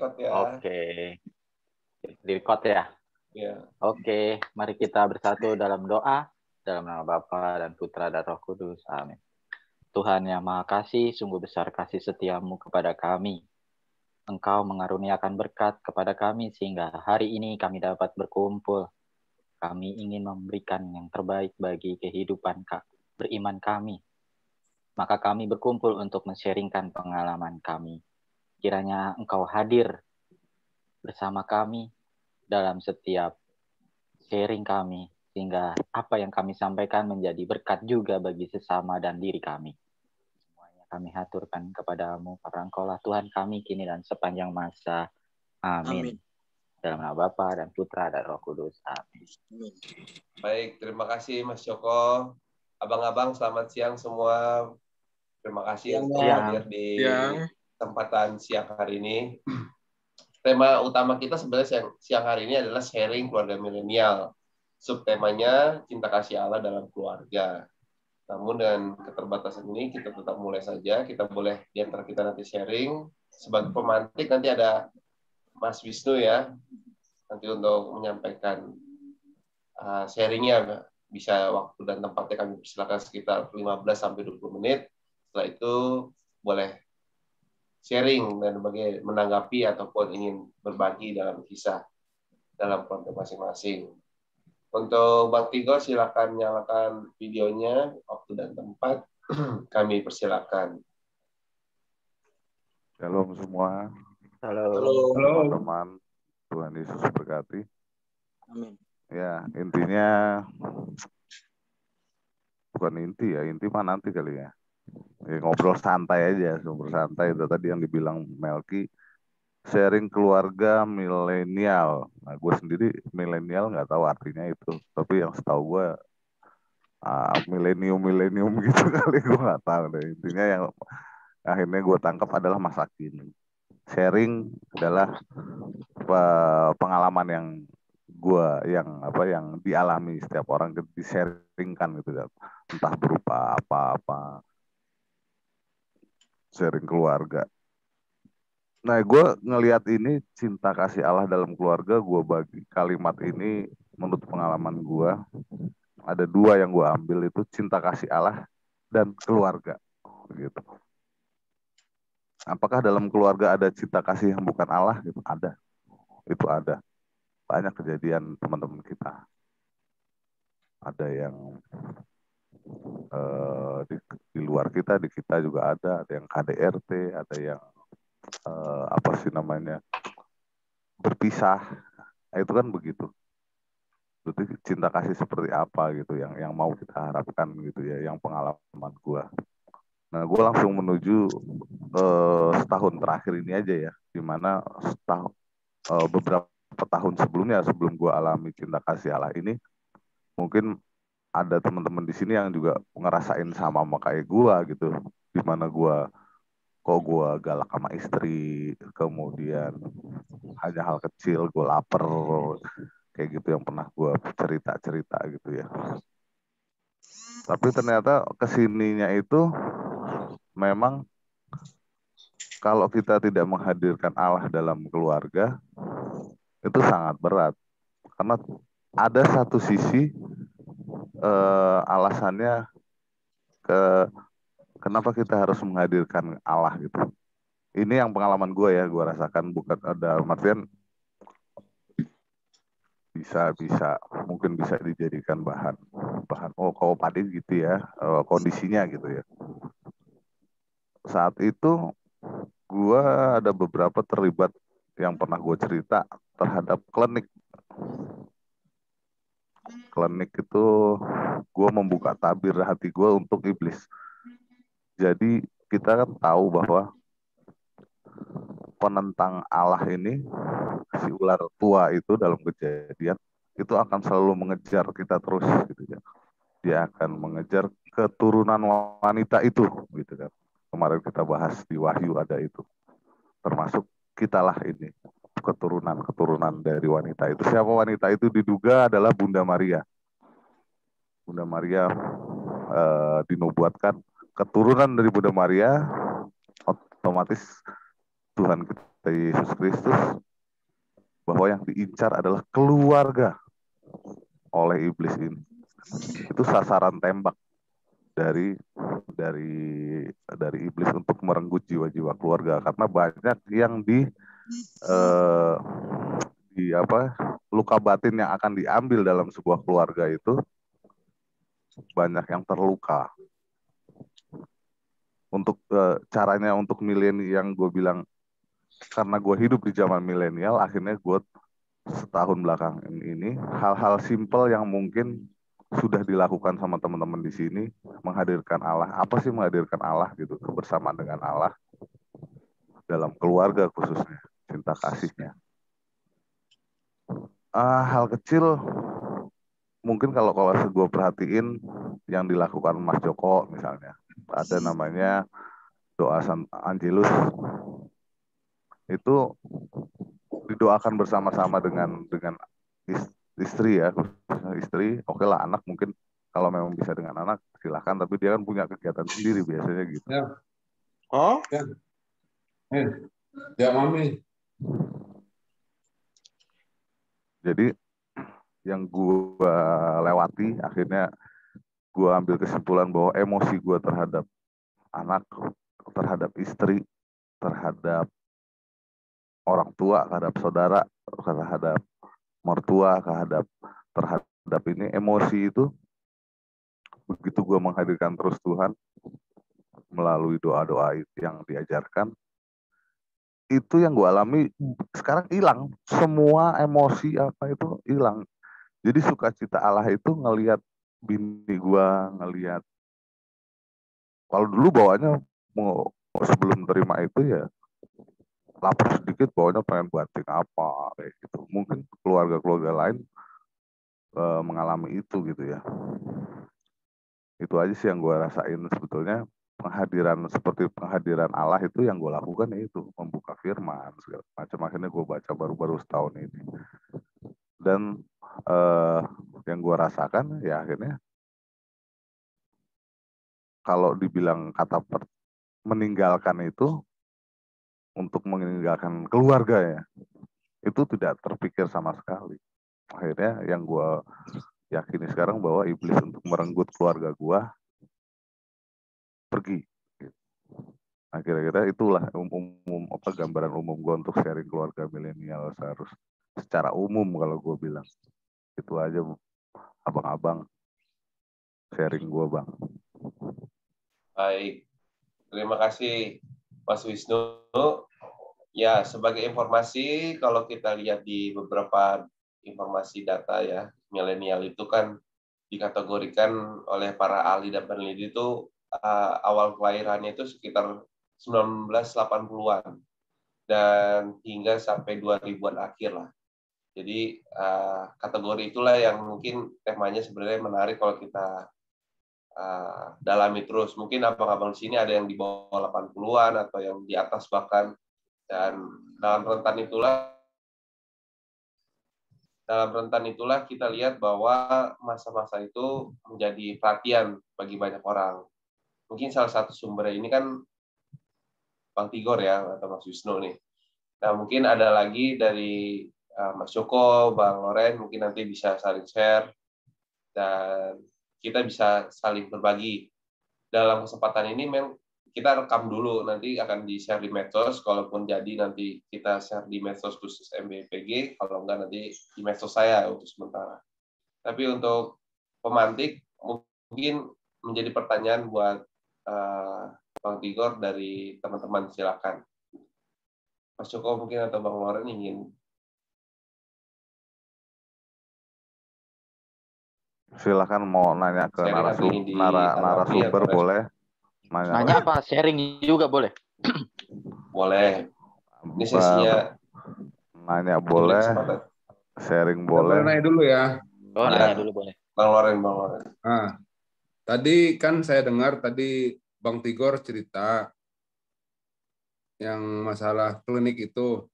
record ya. Oke. Di-record ya? Ya. Oke, mari kita bersatu dalam doa, dalam nama Bapa dan Putra dan Roh Kudus. Amin. Tuhan yang Maha Kasih, sungguh besar kasih setiamu kepada kami. Engkau mengaruniakan berkat kepada kami sehingga hari ini kami dapat berkumpul. Kami ingin memberikan yang terbaik bagi kehidupan beriman kami. Maka kami berkumpul untuk men-sharingkan pengalaman kami. Kiranya Engkau hadir bersama kami dalam setiap sharing kami, sehingga apa yang kami sampaikan menjadi berkat juga bagi sesama dan diri kami. Semuanya kami haturkan kepadamu, karena Engkaulah Tuhan kami kini dan sepanjang masa. Amin. Dalam nama Bapa dan Putra dan Roh Kudus. Amin. Baik, terima kasih Mas Joko. Abang-abang, selamat siang semua. Terima kasih untuk hadir di kesempatan siang hari ini. Tema utama kita sebenarnya siang hari ini adalah sharing keluarga milenial. Subtemanya cinta kasih Allah dalam keluarga. Namun dengan keterbatasan ini kita tetap mulai saja. Kita boleh di antara kita nanti sharing. Sebagai pemantik nanti ada Mas Wisnu ya. Nanti untuk menyampaikan sharingnya. Bisa waktu dan tempatnya kami persilakan sekitar 15-20 menit. Setelah itu boleh sharing dan menanggapi ataupun ingin berbagi dalam kisah dalam keluarga masing-masing. Untuk Bang Tigor, silakan nyalakan videonya, waktu dan tempat. Kami persilakan. Shalom semua. Halo. Teman-teman. Tuhan Yesus berkati. Amin. Ya, intinya bukan inti ya, inti mah nanti kali ya. Ngobrol santai aja, ngobrol santai itu tadi yang dibilang Melki, sharing keluarga milenial. Nah, gue sendiri milenial nggak tahu artinya itu, tapi yang setahu gue milenium gitu kali, gue nggak tahu deh. Intinya yang akhirnya gue tangkap adalah masa kini. Sharing adalah pengalaman yang yang dialami setiap orang, di-sharingkan gitu ya. Entah berupa apa-apa, sharing keluarga. Nah, gue ngelihat ini cinta kasih Allah dalam keluarga, gue bagi kalimat ini menurut pengalaman gue, ada dua yang gue ambil, itu cinta kasih Allah dan keluarga. Gitu. Apakah dalam keluarga ada cinta kasih yang bukan Allah? Gitu? Ada. Itu ada. Banyak kejadian teman-teman kita. Ada yang di luar kita, di kita juga ada yang KDRT, ada yang berpisah. Nah, itu kan begitu. Berarti cinta kasih seperti apa gitu yang mau kita harapkan gitu ya, yang pengalaman gue. Nah, gue langsung menuju setahun terakhir ini aja ya, dimana beberapa tahun sebelumnya, sebelum gue alami cinta kasih Allah ini, mungkin ada teman-teman di sini yang juga ngerasain sama kayak gue gitu, dimana gue galak sama istri, kemudian hanya hal kecil gue lapar, kayak gitu yang pernah gue cerita gitu ya. Tapi ternyata kesininya itu memang kalau kita tidak menghadirkan Allah dalam keluarga itu sangat berat, karena ada satu sisi alasannya kenapa kita harus menghadirkan Allah gitu. Ini yang pengalaman gue ya, gue rasakan, bukan ada artian mungkin bisa dijadikan bahan kalau padi gitu ya, kondisinya gitu ya. Saat itu gue ada beberapa terlibat yang pernah gue cerita terhadap klinik itu, gue membuka tabir hati gue untuk iblis. Jadi kita kan tahu bahwa penentang Allah ini, si ular tua itu dalam Kejadian, itu akan selalu mengejar kita terus gitu ya. Dia akan mengejar keturunan wanita itu gitu kan. Kemarin kita bahas di Wahyu ada itu. Termasuk kitalah ini, keturunan dari wanita itu. Siapa wanita itu? Diduga adalah Bunda Maria. Bunda Maria dinubuatkan keturunan dari Bunda Maria, otomatis Tuhan kita Yesus Kristus, bahwa yang diincar adalah keluarga oleh iblis ini. Itu sasaran tembak dari iblis untuk merenggut jiwa-jiwa keluarga, karena banyak yang luka batin yang akan diambil dalam sebuah keluarga itu, banyak yang terluka. Untuk caranya untuk milenial, yang gue bilang, karena gue hidup di zaman milenial, akhirnya gue setahun belakang ini hal-hal simpel yang mungkin sudah dilakukan sama teman-teman di sini, menghadirkan Allah. Apa sih menghadirkan Allah gitu? Kebersamaan dengan Allah dalam keluarga, khususnya cinta kasihnya. Hal kecil mungkin kalau gue perhatiin yang dilakukan Mas Joko misalnya, ada namanya doa San Angelus, itu didoakan bersama-sama dengan istri ya, istri, oke lah, anak mungkin kalau memang bisa dengan anak silahkan, tapi dia kan punya kegiatan sendiri biasanya gitu. Ya. Oh? Ya. Ya mami. Jadi yang gue lewati, akhirnya gue ambil kesimpulan bahwa emosi gue terhadap anak, terhadap istri, terhadap orang tua, terhadap saudara, terhadap mertua, terhadap ini, emosi itu begitu gue menghadirkan terus Tuhan melalui doa-doa yang diajarkan, itu yang gue alami sekarang hilang. Semua emosi apa itu hilang. Jadi sukacita Allah itu ngelihat bini gue, ngelihat, kalau dulu bawanya mau sebelum terima itu ya lapar sedikit, bawanya pengen banting apa kayak gitu. Mungkin keluarga-keluarga lain mengalami itu gitu ya. Itu aja sih yang gue rasain sebetulnya. Seperti penghadiran Allah itu yang gue lakukan, itu membuka firman segala macam. Akhirnya gue baca baru-baru setahun ini, dan yang gue rasakan ya akhirnya, kalau dibilang kata meninggalkan itu, untuk meninggalkan keluarga ya, itu tidak terpikir sama sekali. Akhirnya yang gue yakini sekarang bahwa iblis untuk merenggut keluarga gue pergi. Nah, kira-kira itulah gambaran umum gue untuk sharing keluarga milenial secara umum. Kalau gue bilang itu aja, abang-abang, sharing gue, Bang. Baik, terima kasih Mas Wisnu. Ya, sebagai informasi, kalau kita lihat di beberapa informasi data ya, milenial itu kan dikategorikan oleh para ahli dan peneliti itu awal kelahirannya itu sekitar 1980-an dan hingga sampai 2000-an akhir lah. Jadi kategori itulah yang mungkin temanya sebenarnya menarik kalau kita dalami terus. Mungkin abang-abang di sini ada yang di bawah 80-an atau yang di atas bahkan. Dan dalam rentan itulah kita lihat bahwa masa-masa itu menjadi perhatian bagi banyak orang. Mungkin salah satu sumber ini kan Bang Tigor ya, atau Mas Wisnu nih. Nah, mungkin ada lagi dari Mas Joko, Bang Loren, mungkin nanti bisa saling share dan kita bisa saling berbagi. Dalam kesempatan ini kita rekam dulu, nanti akan di-share di medsos, kalaupun jadi nanti kita share di medsos khusus MBPG, kalau enggak nanti di medsos saya untuk sementara. Tapi untuk pemantik, mungkin menjadi pertanyaan buat Bang Tigor dari teman-teman, silakan. Mas Joko mungkin atau Bang Loren ingin. Silakan mau nanya ke narasumber boleh. Nanya apa? Sharing juga boleh. Boleh. Ini sesinya. Nanya boleh. Sharing boleh. Boleh nanya dulu ya. Oh, nanya dulu boleh. Bang Loren. Nah, tadi kan saya dengar tadi Bang Tigor cerita yang masalah klinik itu.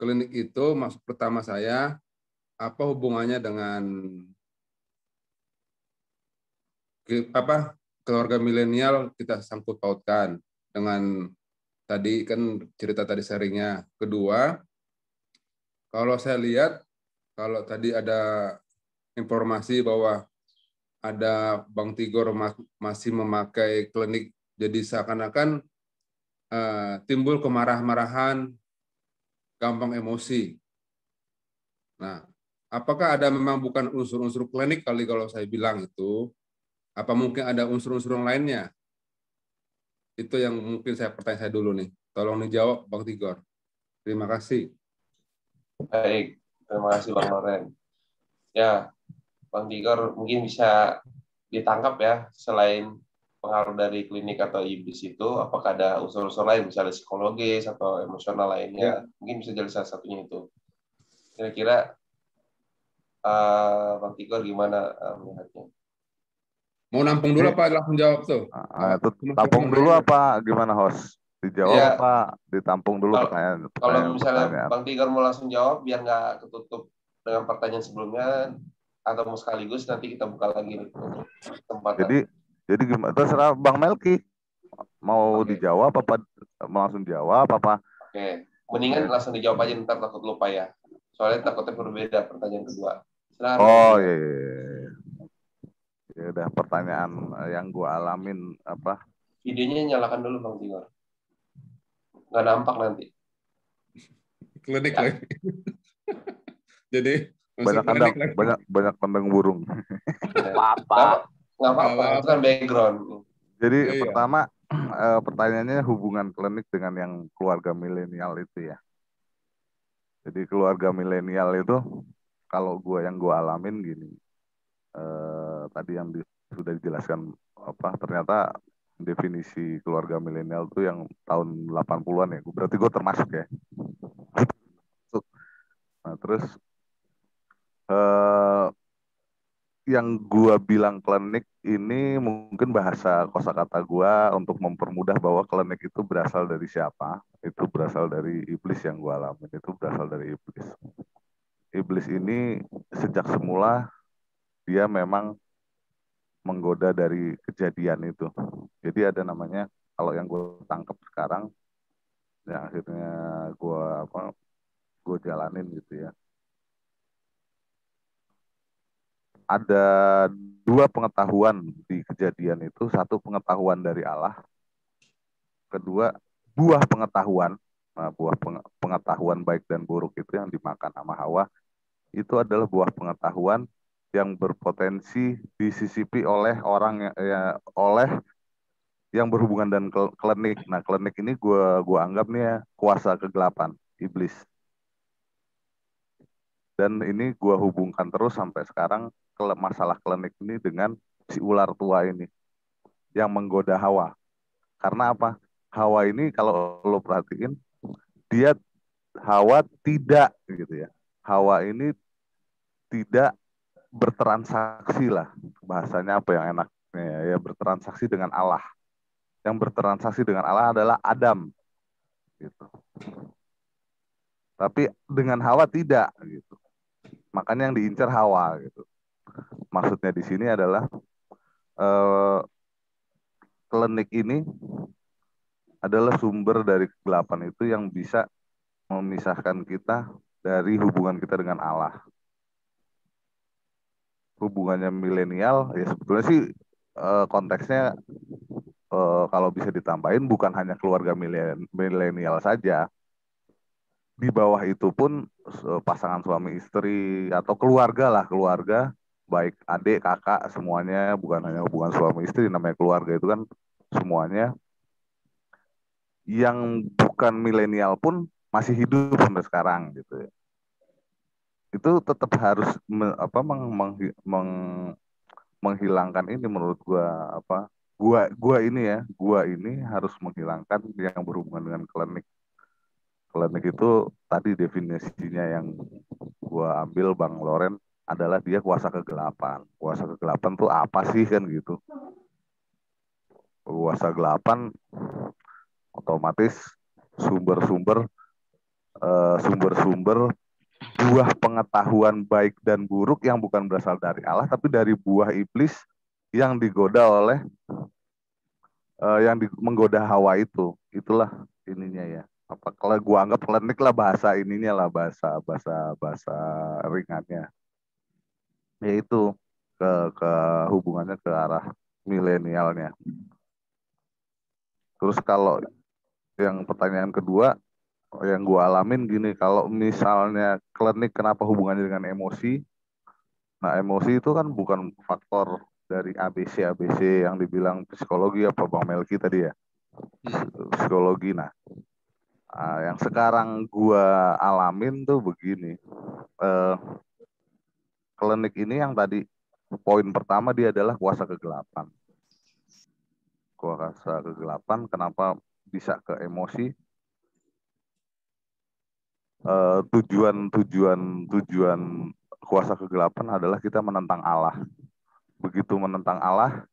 Klinik itu maksud pertama saya, apa hubungannya dengan keluarga milenial kita sangkut pautkan dengan tadi kan cerita tadi sharingnya. Kedua, kalau saya lihat, kalau tadi ada informasi bahwa ada Bang Tigor masih memakai klinik, jadi seakan-akan timbul kemarah-marahan, gampang emosi. Nah, apakah ada memang bukan unsur-unsur klinik kali kalau saya bilang itu? Apa mungkin ada unsur-unsur lainnya? Itu yang mungkin pertanyaan saya dulu nih. Tolong dijawab Bang Tigor. Terima kasih. Baik, terima kasih Bang Loren. Ya, Bang Tigor mungkin bisa ditangkap ya, selain pengaruh dari klinik atau iblis itu, apakah ada unsur-unsur lain, misalnya psikologis atau emosional lainnya? Mungkin bisa jadi salah satunya itu. Kira-kira Bang Tigor gimana melihatnya? Mau nampung dulu apa langsung jawab tuh? Itu tampung dulu apa gimana host? Dijawab ya, apa ditampung dulu pertanyaan? Kalau misalnya Bang Tigor mau langsung jawab biar nggak ketutup dengan pertanyaan sebelumnya, atau mau sekaligus nanti kita buka lagi nih kesempatan. Jadi gimana? Terserah Bang Melki mau dijawab apa langsung jawab apa? Oke, mendingan langsung dijawab aja, ntar takut lupa ya. Soalnya takutnya berbeda pertanyaan kedua. Oh iya. Ya udah, pertanyaan yang gua alamin apa? Videonya nyalakan dulu Bang Tigor. Nggak nampak nanti. Klinik lagi. Jadi banyak kandang burung. Nggak apa-apa, itu kan background. Jadi pertama pertanyaannya hubungan klinik dengan yang keluarga milenial itu ya. Jadi keluarga milenial itu kalau yang gue alamin gini, tadi yang sudah dijelaskan apa, ternyata definisi keluarga milenial itu yang tahun 80-an ya. Berarti gue termasuk ya. Nah, terus yang gue bilang klinik ini mungkin bahasa kosakata gue untuk mempermudah bahwa klinik itu berasal dari siapa? Itu berasal dari iblis yang gue alamin. Itu berasal dari iblis. Iblis ini sejak semula dia memang menggoda dari kejadian itu. Jadi ada namanya, kalau yang gue tangkap sekarang, yang akhirnya gue jalanin gitu ya. Ada dua pengetahuan di kejadian itu. Satu pengetahuan dari Allah. Kedua, buah pengetahuan. Nah, buah pengetahuan baik dan buruk itu yang dimakan sama Hawa. Itu adalah buah pengetahuan yang berpotensi disisipi oleh orang oleh yang berhubungan dengan klinik. Nah, klinik ini gue anggap nih ya kuasa kegelapan, iblis. Dan ini gue hubungkan terus sampai sekarang masalah klinik ini dengan si ular tua ini yang menggoda Hawa. Karena apa? Hawa ini kalau lo perhatiin, Hawa tidak gitu ya. Hawa ini tidak bertransaksi lah. Bahasanya apa yang enaknya ya, bertransaksi dengan Allah. Yang bertransaksi dengan Allah adalah Adam gitu. Tapi dengan Hawa tidak gitu. Makanya yang diincar Hawa gitu. Maksudnya di sini adalah klinik ini adalah sumber dari kegelapan itu yang bisa memisahkan kita dari hubungan kita dengan Allah. Hubungannya milenial ya sebetulnya sih konteksnya kalau bisa ditambahin bukan hanya keluarga milenial saja. Di bawah itu pun pasangan suami istri atau keluarga baik adik, kakak, semuanya, bukan hanya hubungan suami istri, namanya keluarga itu kan semuanya. Yang bukan milenial pun masih hidup sampai sekarang gitu ya. Itu tetap harus menghilangkan ini menurut gua ini harus menghilangkan yang berhubungan dengan klinik. Klinik itu tadi definisinya yang gua ambil Bang Loren adalah dia kuasa kegelapan. Kuasa kegelapan tuh apa sih kan gitu. Kuasa kegelapan otomatis sumber-sumber buah pengetahuan baik dan buruk yang bukan berasal dari Allah tapi dari buah iblis yang digoda oleh menggoda Hawa itulah ininya ya. Apa kalau gua anggap klinik lah bahasa ininya lah, bahasa ringannya, yaitu ke hubungannya ke arah milenialnya. Terus kalau yang pertanyaan kedua yang gua alamin gini, kalau misalnya klinik kenapa hubungannya dengan emosi? Nah, emosi itu kan bukan faktor dari ABC yang dibilang psikologi apa Bang Melki tadi ya. Psikologi. Nah, yang sekarang gua alamin tuh begini. Klinik ini yang tadi poin pertama dia adalah kuasa kegelapan. Kuasa kegelapan kenapa bisa ke emosi? Tujuan kuasa kegelapan adalah kita menentang Allah. Begitu menentang Allah,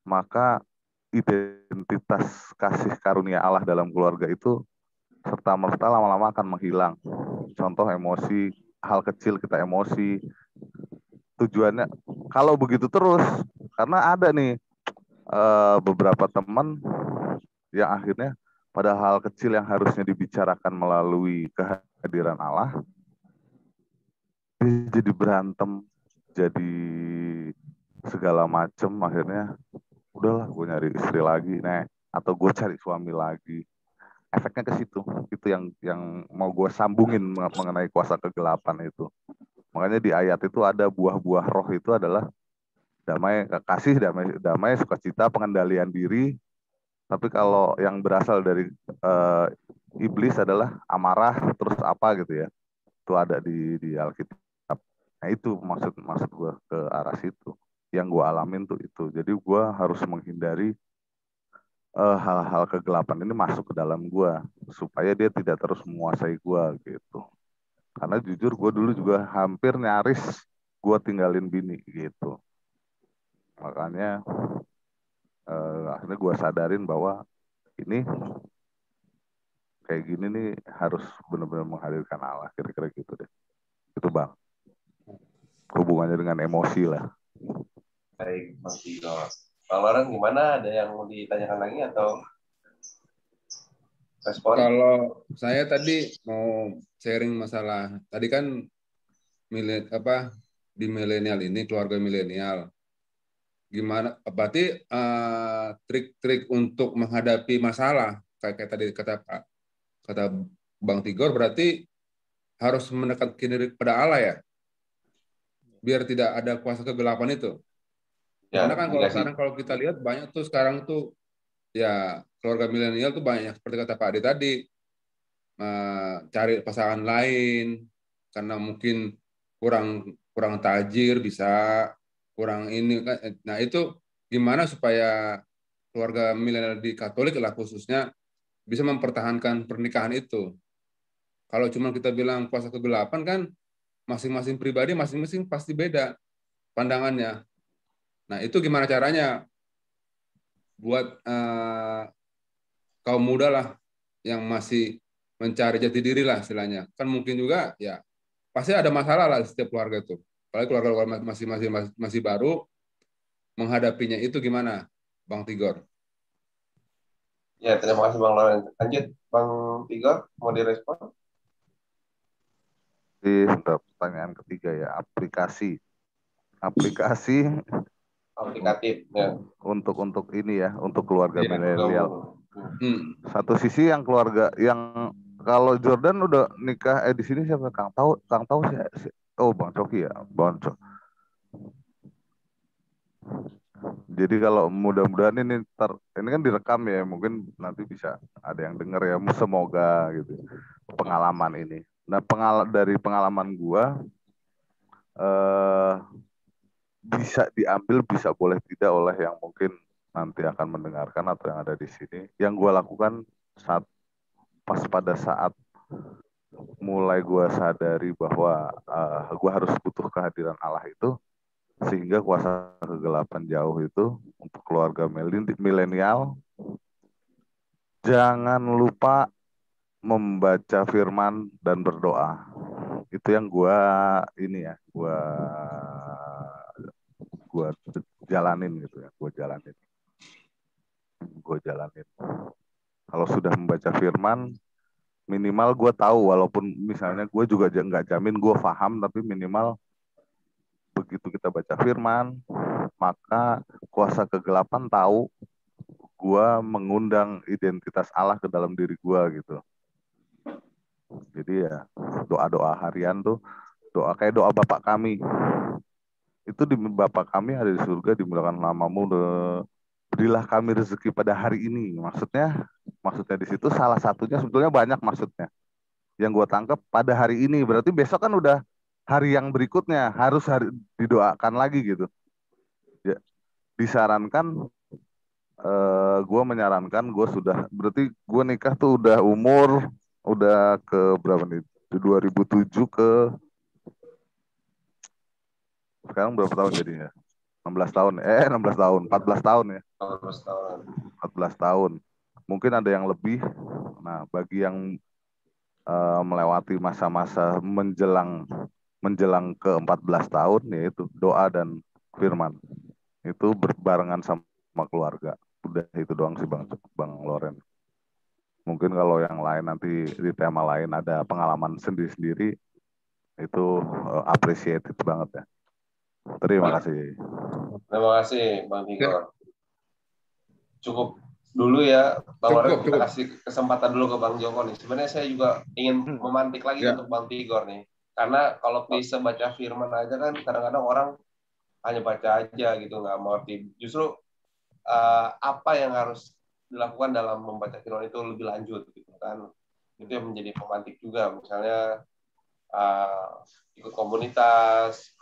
maka identitas kasih karunia Allah dalam keluarga itu serta-merta lama-lama akan menghilang. Contoh emosi, hal kecil kita emosi. Tujuannya, kalau begitu terus, karena ada nih beberapa teman yang akhirnya pada hal kecil yang harusnya dibicarakan melalui kehadiran Allah, dia jadi berantem, jadi segala macem, akhirnya udahlah gue nyari istri lagi, atau gue cari suami lagi. Efeknya ke situ. Itu yang mau gue sambungin mengenai kuasa kegelapan itu. Makanya di ayat itu ada buah-buah roh itu adalah damai, kasih, damai, sukacita, pengendalian diri. Tapi kalau yang berasal dari iblis adalah amarah, terus apa gitu ya. Itu ada di Alkitab. Nah itu maksud gue ke arah situ. Yang gue alamin tuh itu. Jadi gue harus menghindari hal-hal kegelapan ini masuk ke dalam gue supaya dia tidak terus menguasai gue gitu. Karena jujur gue dulu juga hampir nyaris gue tinggalin bini gitu. Makanya akhirnya gue sadarin bahwa ini kayak gini nih harus benar-benar menghadirkan Allah, kira-kira gitu deh. Itu Bang. Hubungannya dengan emosi lah. Baik, Bang Tio. Bang Loren gimana? Ada yang mau ditanyakan lagi atau respon? Kalau saya tadi mau sharing masalah tadi kan di milenial ini, keluarga milenial, gimana berarti trik-trik untuk menghadapi masalah kayak tadi kata Bang Tigor, berarti harus mendekat diri kepada Allah ya, biar tidak ada kuasa kegelapan itu. Ya, karena kan kalau sekarang kalau kita lihat banyak tuh sekarang tuh ya keluarga milenial tuh banyak seperti kata Pak Adi tadi, cari pasangan lain karena mungkin kurang tajir, bisa kurang ini kan. Nah itu gimana supaya keluarga milenial di Katolik lah khususnya bisa mempertahankan pernikahan itu. Kalau cuma kita bilang kuasa kegelapan kan masing-masing pribadi masing-masing pasti beda pandangannya. Nah itu gimana caranya buat kaum muda lah yang masih mencari jati diri lah istilahnya. Kan mungkin juga ya pasti ada masalah lah setiap keluarga itu. Apalagi keluarga masih baru, menghadapinya itu gimana, Bang Tigor? Ya, terima kasih Bang Loren. Lanjut, Bang Tigor, mau direspon? Untuk pertanyaan ketiga ya, aplikasi aplikatif ya. Untuk ini ya, untuk keluarga milenial. Satu sisi yang keluarga yang kalau Jordan udah nikah di sini siapa? Kang tahu sih. Oh, Bang Coki ya, Bang Coki. Jadi kalau mudah-mudahan ini kan direkam ya, mungkin nanti bisa ada yang dengar ya, semoga gitu pengalaman ini. Nah, dari pengalaman gua bisa diambil, bisa boleh tidak oleh yang mungkin nanti akan mendengarkan atau yang ada di sini. Yang gua lakukan pada saat mulai gua sadari bahwa gua harus butuh kehadiran Allah itu, sehingga kuasa kegelapan jauh itu untuk keluarga milenial. Jangan lupa membaca firman dan berdoa. Itu yang gua jalanin gitu ya, gua jalanin. gue jalanin. Kalau sudah membaca firman, minimal gue tahu, walaupun misalnya gue juga nggak jamin gue paham, tapi minimal begitu kita baca firman, maka kuasa kegelapan tahu gue mengundang identitas Allah ke dalam diri gue gitu. Jadi ya doa-doa harian tuh, doa kayak doa Bapak kami. Itu di Bapak kami ada di surga, dimuliakan namamu, berilah kami rezeki pada hari ini. Maksudnya di situ salah satunya, sebetulnya banyak maksudnya. Yang gue tangkap pada hari ini, berarti besok kan udah hari yang berikutnya, harus didoakan lagi gitu. Ya, disarankan, gue menyarankan, berarti gue nikah tuh udah ke berapa nih? 2007 ke sekarang berapa tahun jadinya? 16 tahun, 16 tahun, 14 tahun ya. 14 tahun. 14 tahun. Mungkin ada yang lebih. Nah, bagi yang melewati masa-masa menjelang ke 14 tahun, yaitu doa dan firman. Itu berbarengan sama keluarga. Udah itu doang sih Bang Loren. Mungkin kalau yang lain nanti di tema lain ada pengalaman sendiri-sendiri, itu appreciated banget ya. Terima kasih. Terima kasih Bang Tigor. Cukup dulu ya, Bang Loren, kita kasih kesempatan dulu ke Bang Joko nih. Sebenarnya saya juga ingin memantik lagi untuk Bang Tigor nih. Karena kalau bisa baca firman aja kan kadang-kadang orang hanya baca aja gitu, nggak mengerti. Justru apa yang harus dilakukan dalam membaca firman itu lebih lanjut gitu kan. Itu yang menjadi pemantik juga. Misalnya ikut komunitas,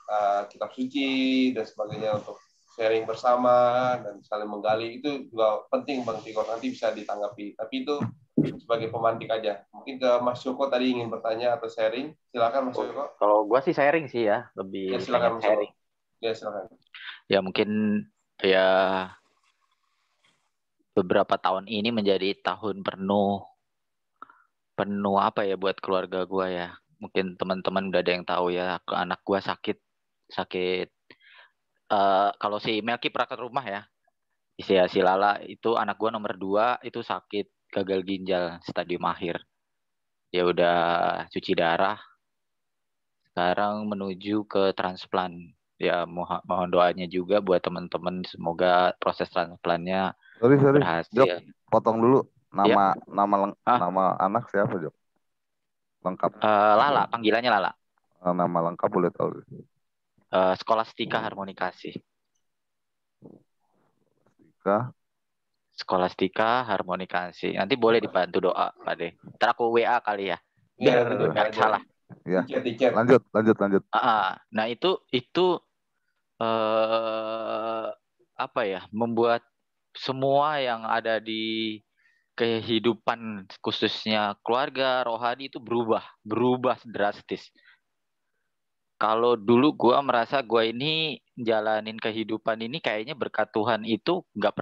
kitab suci dan sebagainya untuk sharing bersama dan saling menggali, itu juga penting Bang Tigor, nanti bisa ditanggapi. Tapi itu sebagai pemantik aja. Mungkin ke Mas Joko tadi ingin bertanya atau sharing, silakan Mas Joko. Kalau gue sih sharing sih ya, lebih ya, silakan Mas sharing. Ya silakan. Ya mungkin ya beberapa tahun ini menjadi tahun penuh apa ya buat keluarga gue ya. Mungkin teman-teman udah ada yang tahu ya, anak gue sakit. Kalau si Melki pernah ke rumah ya, si Lala itu anak gue nomor 2 itu sakit gagal ginjal stadium akhir. Ya udah cuci darah, sekarang menuju ke transplant. Ya mohon doanya juga buat teman-teman, semoga proses transplantnya berhasil. Jok, potong dulu. Nama anak siapa, Jok? Lengkap. Lala, panggilannya Lala. Nama lengkap boleh tahu. Skolastika Harmonikasi. Skolastika Harmonikasi. Nanti boleh dibantu doa, Pak De. Ntar aku WA kali ya. Biar nggak salah. Ya. Lanjut. Nah itu apa ya? Membuat semua yang ada di kehidupan khususnya keluarga rohani itu berubah drastis. Kalau dulu gue merasa gue ini jalanin kehidupan ini kayaknya berkat Tuhan itu nggak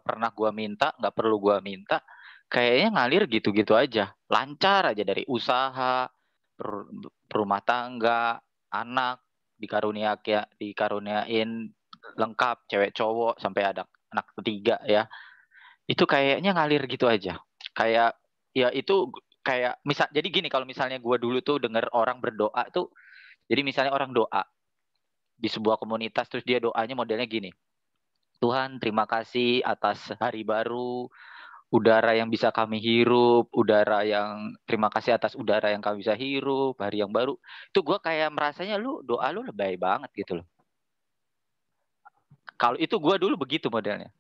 pernah gue minta, nggak perlu gue minta, kayaknya ngalir gitu-gitu aja, lancar aja dari usaha, rumah tangga, anak dikaruniain lengkap, cewek cowok sampai ada anak ketiga ya, itu kayaknya ngalir gitu aja, kayak ya itu kayak jadi gini, kalau misalnya gue dulu tuh dengar orang berdoa tuh. Jadi misalnya orang doa di sebuah komunitas, terus dia doanya modelnya gini. Tuhan, terima kasih atas hari baru, udara yang bisa kami hirup, terima kasih atas udara yang kami bisa hirup, hari yang baru. Itu gue kayak merasanya doa lu lebay banget gitu loh. Kalau itu gue dulu begitu modelnya.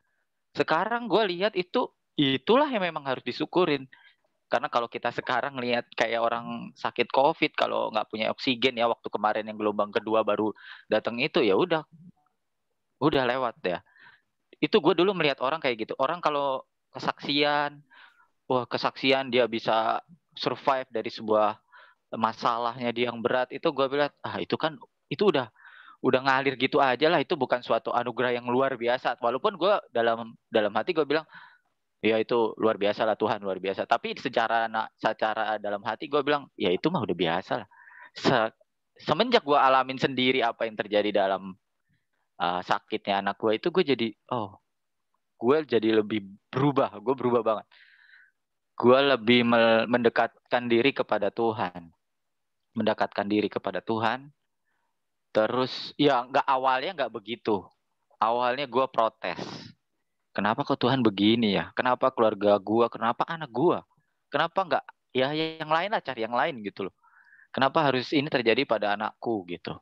Sekarang gue lihat itulah yang memang harus disyukurin. Karena kalau kita sekarang lihat kayak orang sakit COVID, kalau nggak punya oksigen ya, waktu kemarin yang gelombang kedua baru datang itu, ya udah lewat ya. Itu gue dulu melihat orang kayak gitu. Orang kalau kesaksian dia bisa survive dari sebuah masalahnya dia yang berat, itu gue bilang, itu udah ngalir gitu aja lah, itu bukan suatu anugerah yang luar biasa. Walaupun gue dalam hati gue bilang, ya itu luar biasa lah, Tuhan luar biasa. Tapi secara dalam hati gue bilang, ya itu mah udah biasa lah. Semenjak gue alamin sendiri apa yang terjadi dalam sakitnya anak gue itu, gue jadi gue jadi lebih berubah. Gue berubah banget. Gue lebih mendekatkan diri kepada Tuhan. Mendekatkan diri kepada Tuhan. Terus ya awalnya nggak begitu. Awalnya gue protes. Kenapa kok Tuhan begini ya? Kenapa keluarga gue? Kenapa anak gue? Kenapa nggak ya yang lain lah, cari yang lain gitu loh. Kenapa harus ini terjadi pada anakku gitu.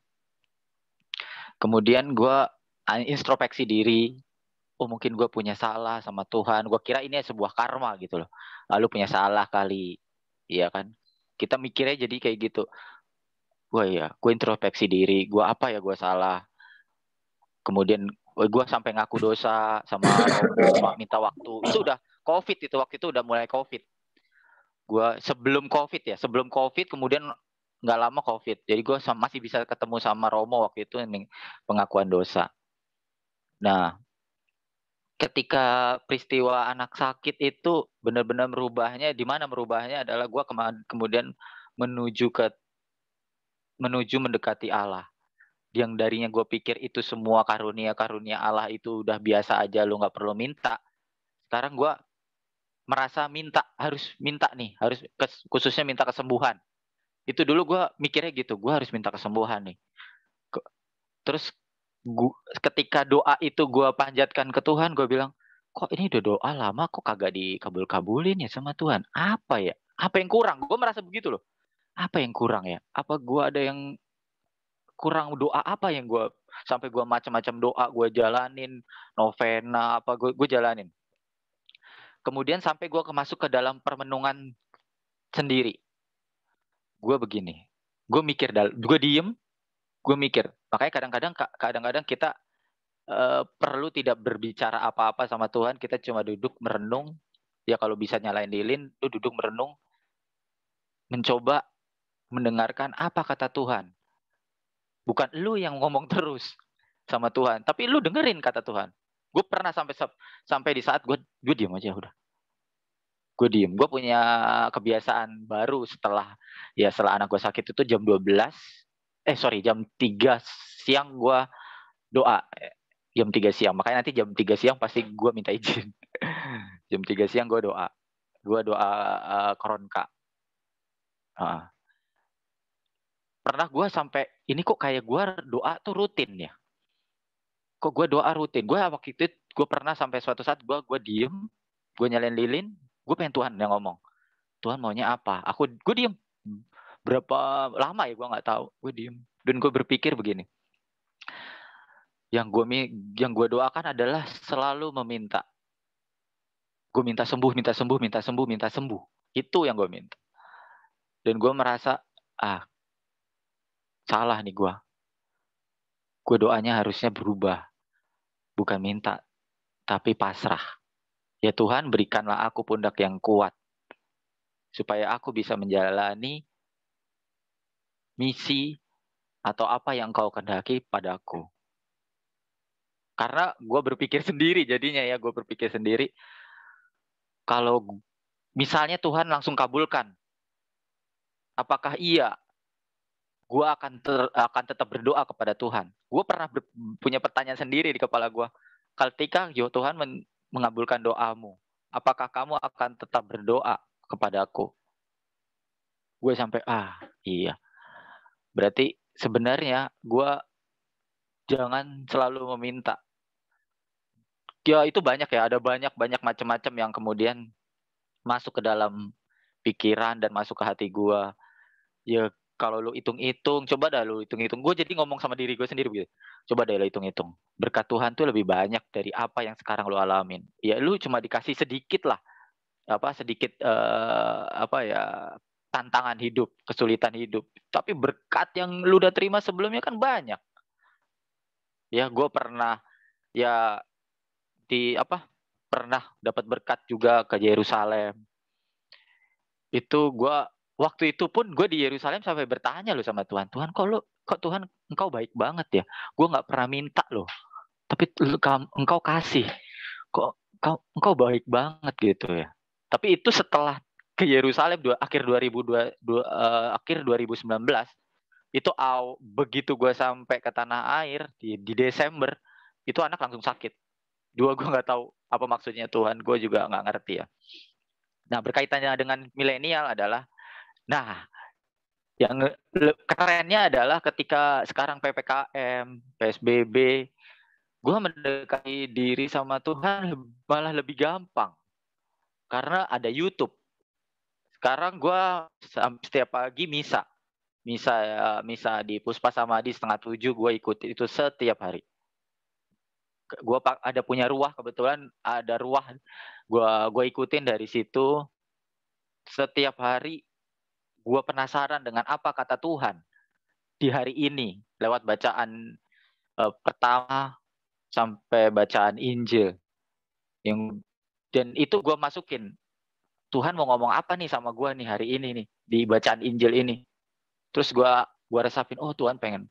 Kemudian gue introspeksi diri. Oh mungkin gue punya salah sama Tuhan. Gue kira ini sebuah karma gitu loh. Lalu punya salah kali. Iya kan. Kita mikirnya jadi kayak gitu. Wah ya, gue introspeksi diri. Gue apa ya gue salah. Kemudian gue sampai ngaku dosa sama Romo, minta waktu. Itu udah COVID itu. Waktu itu udah mulai COVID. Gue sebelum COVID kemudian nggak lama COVID. Jadi gue masih bisa ketemu sama Romo waktu itu ini pengakuan dosa. Nah, ketika peristiwa anak sakit itu benar-benar merubahnya, di mana merubahnya adalah gue kemudian menuju mendekati Allah. Yang darinya gue pikir itu semua karunia Allah itu udah biasa aja, lu nggak perlu minta. Sekarang gue merasa harus minta nih, khususnya minta kesembuhan. Itu dulu gue mikirnya gitu, gue harus minta kesembuhan nih. Terus ketika doa itu gue panjatkan ke Tuhan, gue bilang, kok ini udah doa lama kok kagak dikabul-kabulin ya sama Tuhan? Apa ya? Apa yang kurang? Gue merasa begitu loh. Apa yang kurang ya? Apa gue ada yang kurang doa apa yang gue sampai gue macam-macam doa gue jalanin, novena apa gue jalanin. Kemudian sampai gue masuk ke dalam permenungan sendiri. Gue begini, gue mikir, gue diem, gue mikir. Makanya kadang-kadang kita perlu tidak berbicara apa-apa sama Tuhan, kita cuma duduk merenung. Ya kalau bisa nyalain lilin, lu duduk merenung, mencoba mendengarkan apa kata Tuhan. Bukan lu yang ngomong terus sama Tuhan, tapi lu dengerin kata Tuhan. Gue pernah sampai di saat gue diem aja udah. Gue diem. Gue punya kebiasaan baru setelah anak gue sakit itu jam 3 siang gue doa. Jam 3 siang. Makanya nanti jam 3 siang pasti gue minta izin. Jam 3 siang gue doa. Gue doa koronka. Pernah gue sampai, ini kok kayak gue doa tuh rutin ya. Kok gue doa rutin. Gue waktu itu, gue pernah sampai suatu saat gue diem, gue nyalain lilin, gue pengen Tuhan yang ngomong. Tuhan maunya apa? Gue diem. Berapa lama ya gue nggak tahu. Gue diem. Dan gue berpikir begini. Yang gue doakan adalah selalu meminta. Gue minta sembuh, minta sembuh, minta sembuh, minta sembuh. Itu yang gue minta. Dan gue merasa, salah nih gue. Gue doanya harusnya berubah. Bukan minta, tapi pasrah. Ya Tuhan, berikanlah aku pundak yang kuat. Supaya aku bisa menjalani misi atau apa yang kau kehendaki padaku. Karena gue berpikir sendiri jadinya ya. Gue berpikir sendiri. Kalau misalnya Tuhan langsung kabulkan. Apakah iya gue akan tetap berdoa kepada Tuhan? Gue pernah punya pertanyaan sendiri di kepala gue. Ketika Tuhan mengabulkan doamu, apakah kamu akan tetap berdoa kepadaku? Gue sampai, iya. Berarti sebenarnya gue jangan selalu meminta. Ya itu banyak ya, ada banyak macam-macam yang kemudian masuk ke dalam pikiran dan masuk ke hati gue. Ya kalau lu hitung-hitung, coba dah lu hitung-hitung. Gue jadi ngomong sama diri gue sendiri gitu. Coba deh lu hitung-hitung. Berkat Tuhan tuh lebih banyak dari apa yang sekarang lu alamin. Ya lu cuma dikasih sedikit lah. Sedikit tantangan hidup, kesulitan hidup. Tapi berkat yang lu udah terima sebelumnya kan banyak. Ya gue pernah pernah dapat berkat juga ke Yerusalem. Itu gue waktu itu pun gue di Yerusalem sampai bertanya loh sama Tuhan. Tuhan kok Tuhan engkau baik banget ya. Gue nggak pernah minta loh. Tapi engkau kasih. Kok engkau baik banget gitu ya. Tapi itu setelah ke Yerusalem akhir 2019 itu begitu gue sampai ke tanah air di Desember itu anak langsung sakit. Gue nggak tahu apa maksudnya Tuhan, gue juga nggak ngerti ya. Nah, berkaitannya dengan milenial adalah, nah, yang kerennya adalah ketika sekarang PPKM, PSBB, gue mendekati diri sama Tuhan malah lebih gampang. Karena ada YouTube. Sekarang gue setiap pagi misa di Puspa Samadi 6:30 gue ikut itu setiap hari. Gue ada punya ruah, kebetulan ada ruah, gue ikutin dari situ. Setiap hari gue penasaran dengan apa kata Tuhan di hari ini lewat bacaan pertama sampai bacaan Injil. Dan itu gue masukin, Tuhan mau ngomong apa nih sama gue nih hari ini nih di bacaan Injil ini. Terus gue resapin, oh Tuhan pengen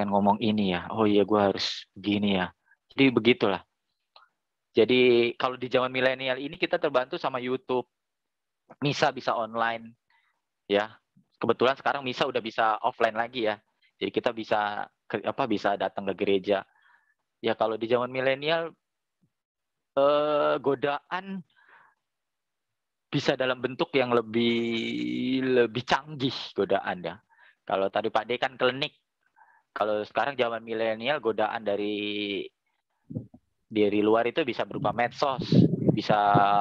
ngomong ini ya. Oh iya, gue harus begini ya. Jadi begitulah. Jadi kalau di zaman milenial ini kita terbantu sama YouTube. Misa bisa online ya. Kebetulan sekarang misa udah bisa offline lagi ya. Jadi kita bisa datang ke gereja. Ya kalau di zaman milenial godaan bisa dalam bentuk yang lebih canggih godaan ya. Kalau tadi Pak D kan klinik, kalau sekarang zaman milenial godaan dari luar itu bisa berupa medsos, bisa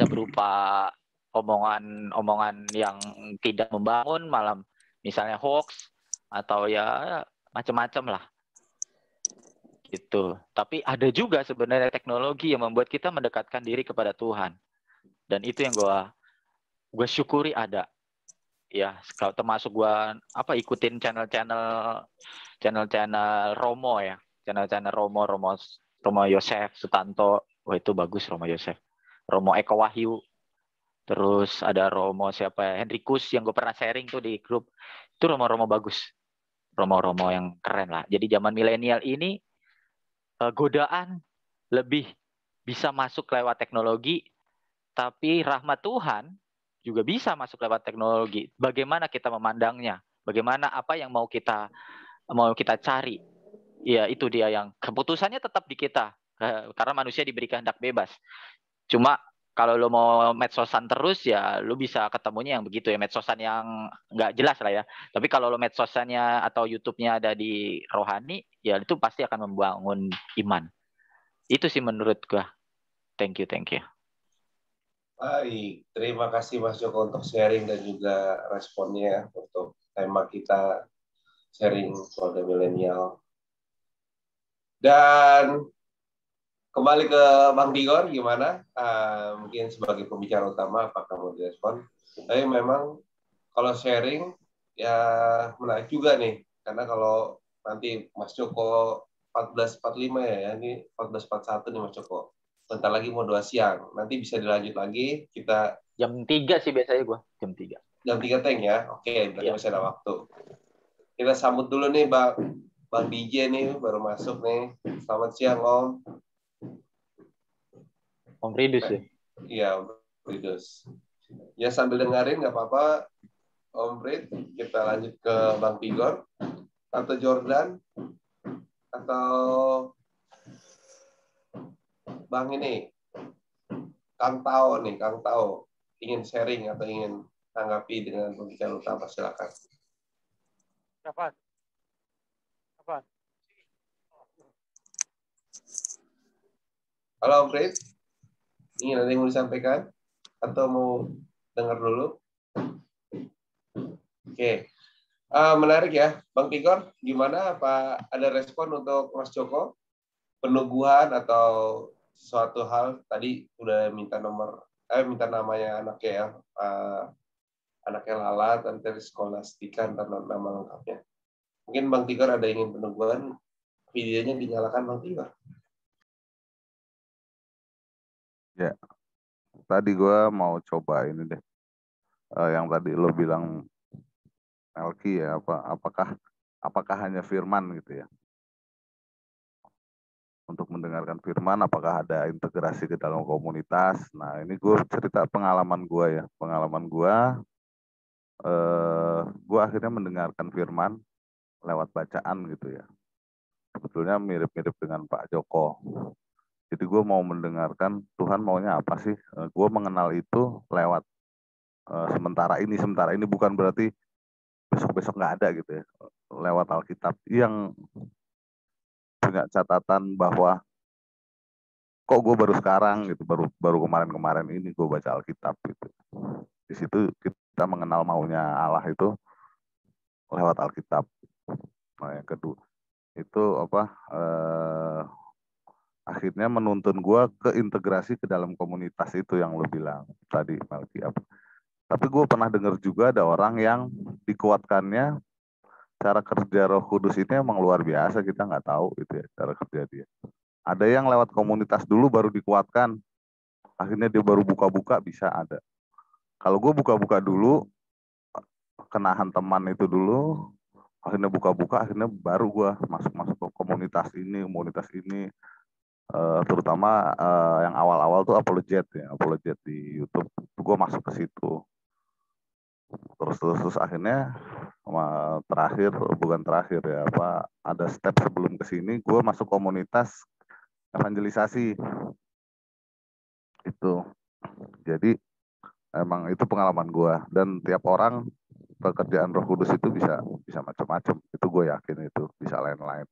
berupa omongan yang tidak membangun, malam misalnya hoax atau ya macam-macam lah. Gitu. Tapi ada juga sebenarnya teknologi yang membuat kita mendekatkan diri kepada Tuhan. Dan itu yang gue syukuri ada. Ya, kalau termasuk gue ikutin channel Romo ya. Channel Romo Yosef Sutanto. Wah, itu bagus Romo Yosef. Romo Eko Wahyu. Terus ada Romo Hendrikus yang gue pernah sharing tuh di grup. Itu Romo bagus. Romo yang keren lah. Jadi zaman milenial ini godaan lebih bisa masuk lewat teknologi, tapi rahmat Tuhan juga bisa masuk lewat teknologi. Bagaimana kita memandangnya? Bagaimana apa yang mau kita cari? Ya itu dia yang keputusannya tetap di kita. Karena manusia diberi kehendak bebas. Cuma kalau lo mau medsosan terus ya lo bisa ketemunya yang begitu ya, medsosan yang nggak jelas lah ya. Tapi kalau lo medsosannya atau YouTube-nya ada di rohani, ya itu pasti akan membangun iman. Itu sih menurut gua. Thank you. Baik, terima kasih Mas Joko untuk sharing dan juga responnya untuk tema kita sharing keluarga milenial. Dan kembali ke Bang Tigor, gimana? Mungkin sebagai pembicara utama, apakah mau direspon? Tapi memang kalau sharing ya menarik juga nih, karena kalau nanti Mas Joko 14.45 ya, ini 14.41 nih Mas Joko. Bentar lagi mau 2 siang. Nanti bisa dilanjut lagi. Kita jam 3 sih biasanya gue. Jam 3. Jam 3 Teng ya? Oke, berarti masih ada waktu. Kita sambut dulu nih Bang DJ nih, baru masuk nih. Selamat siang, Om. Om Ridus ya? Iya, Om Ridus. Ya sambil dengerin nggak apa-apa, Om Rid. Kita lanjut ke Bang Tigor. Atau Jordan. Atau Bang ini, Kang Tao nih, Kang Tao ingin sharing atau ingin tanggapi dengan pembicara utama, silakan. Apa? Halo Om Fred, ingin ada yang mau disampaikan atau mau dengar dulu? Oke, menarik ya, Bang Tigor. Gimana? Apa ada respon untuk Mas Joko? Peneguhan atau suatu hal tadi udah minta namanya anaknya ya, anaknya Lala dan dari Skolastika dan nama lengkapnya. Mungkin Bang Tigor ada ingin peneguhan, videonya dinyalakan Bang Tigor. Ya, tadi gue mau coba ini deh, yang tadi lo bilang Melki ya, apakah hanya firman gitu ya? Untuk mendengarkan firman, apakah ada integrasi ke dalam komunitas? Nah, ini gue cerita pengalaman gue ya. Pengalaman gue akhirnya mendengarkan firman lewat bacaan gitu ya. sebetulnya mirip-mirip dengan Pak Joko. Jadi gue mau mendengarkan Tuhan maunya apa sih. Gue mengenal itu lewat sementara ini bukan berarti besok-besok nggak ada gitu ya. Lewat Alkitab yang punya catatan bahwa kok gue baru sekarang gitu, baru kemarin-kemarin ini gue baca Alkitab gitu. Di situ kita mengenal maunya Allah itu lewat Alkitab. Nah, yang kedua itu akhirnya menuntun gue ke integrasi ke dalam komunitas itu yang lo bilang tadi, Melki. Tapi gue pernah dengar juga ada orang yang dikuatkannya cara kerja Roh Kudus ini emang luar biasa, kita nggak tahu gitu ya cara kerja dia. Ada yang lewat komunitas dulu baru dikuatkan, akhirnya dia baru buka-buka bisa ada. Kalau gue buka-buka dulu, kenahan teman itu dulu, akhirnya buka-buka, akhirnya baru gue masuk ke komunitas ini, terutama yang awal-awal tuh apologet di YouTube, gue masuk ke situ. Terus akhirnya bukan terakhir ya, ada step sebelum ke sini gue masuk komunitas evangelisasi itu. Jadi emang itu pengalaman gue, dan tiap orang pekerjaan Roh Kudus itu bisa macam-macam, itu gue yakin itu bisa lain-lain.